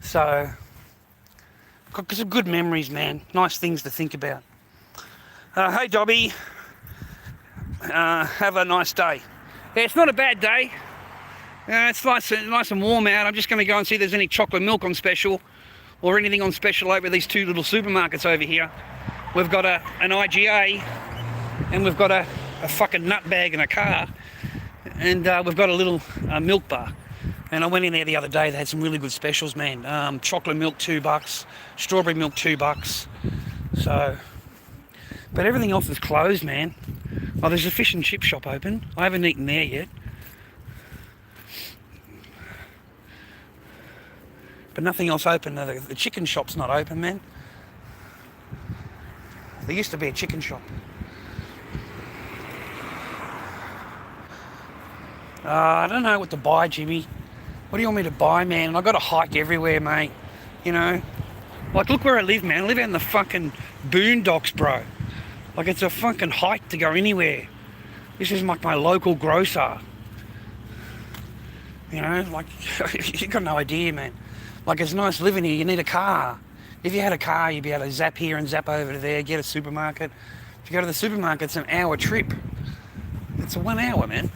So, got some good memories, man. Nice things to think about. Hey, Dobby. Have a nice day. Yeah, it's not a bad day. It's nice and warm out. I'm just going to go and see if there's any chocolate milk on special or anything on special over these two little supermarkets over here. We've got an IGA and we've got a fucking nut bag in a car. And we've got a little milk bar. And I went in there the other day. They had some really good specials, man. Chocolate milk $2, strawberry milk $2. So, but everything else is closed, man. Oh, there's a fish and chip shop open. I haven't eaten there yet. But nothing else open. The chicken shop's not open, man. There used to be a chicken shop. I don't know what to buy, Jimmy. What do you want me to buy, man? And I've got to hike everywhere, mate. You know? Like, look where I live, man. I live out in the fucking boondocks, bro. Like, it's a fucking hike to go anywhere. This is like my local grocer. You know? Like, you got no idea, man. Like, it's nice living here. You need a car. If you had a car, you'd be able to zap here and zap over to there, get a supermarket. If you go to the supermarket, it's an hour trip. It's a 1 hour, man.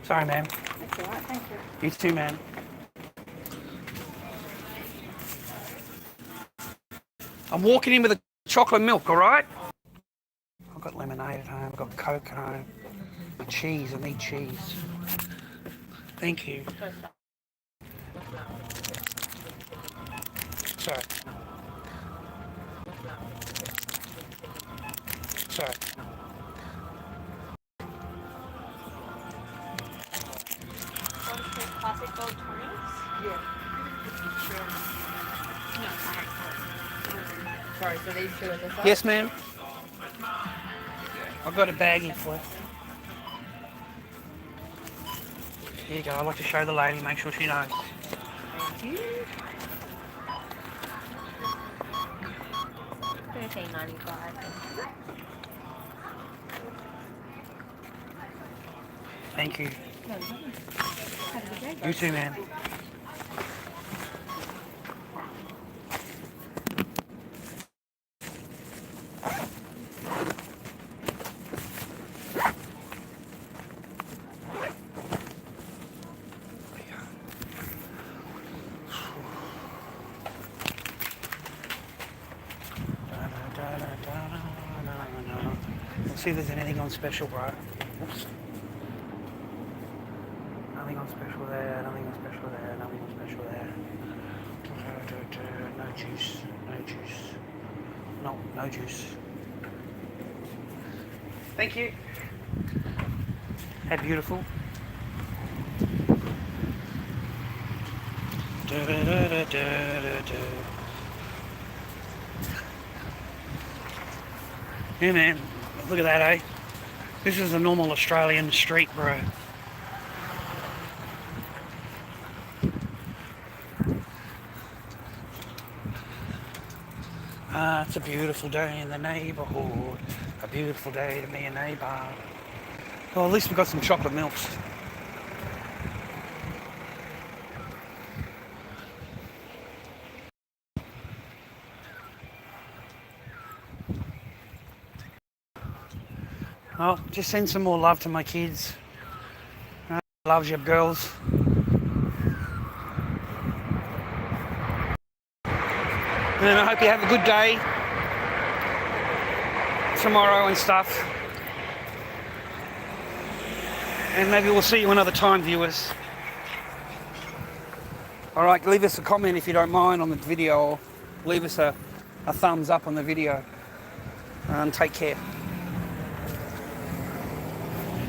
Sorry, ma'am. That's all right, thank you. You too, man. I'm walking in with a chocolate milk, all right? I've got lemonade at home. I've got Coke at home. Cheese. I need cheese. Thank you. Sorry. Sorry. Classic gold 20s? Yeah. Sorry, so these two are the size? Yes, ma'am. I've got a baggie for you. Here you go. I'd like to show the lady, make sure she knows. Thank you. $13.95. Thank you. No, have a good day. You too, man. Let's see if there's anything on special, bro. Oops. Nothing on special there, nothing on special there, nothing on special there. No juice, no juice. No, no juice. Thank you. How beautiful. Yeah, man. Look at that, eh? This is a normal Australian street, bro. It's a beautiful day in the neighbourhood. A beautiful day to me and neighbour. Well, at least we've got some chocolate milks. Oh, just send some more love to my kids. Loves you, girls. And I hope you have a good day tomorrow and stuff. And maybe we'll see you another time, viewers. Alright, leave us a comment if you don't mind on the video, or leave us a thumbs up on the video. And take care.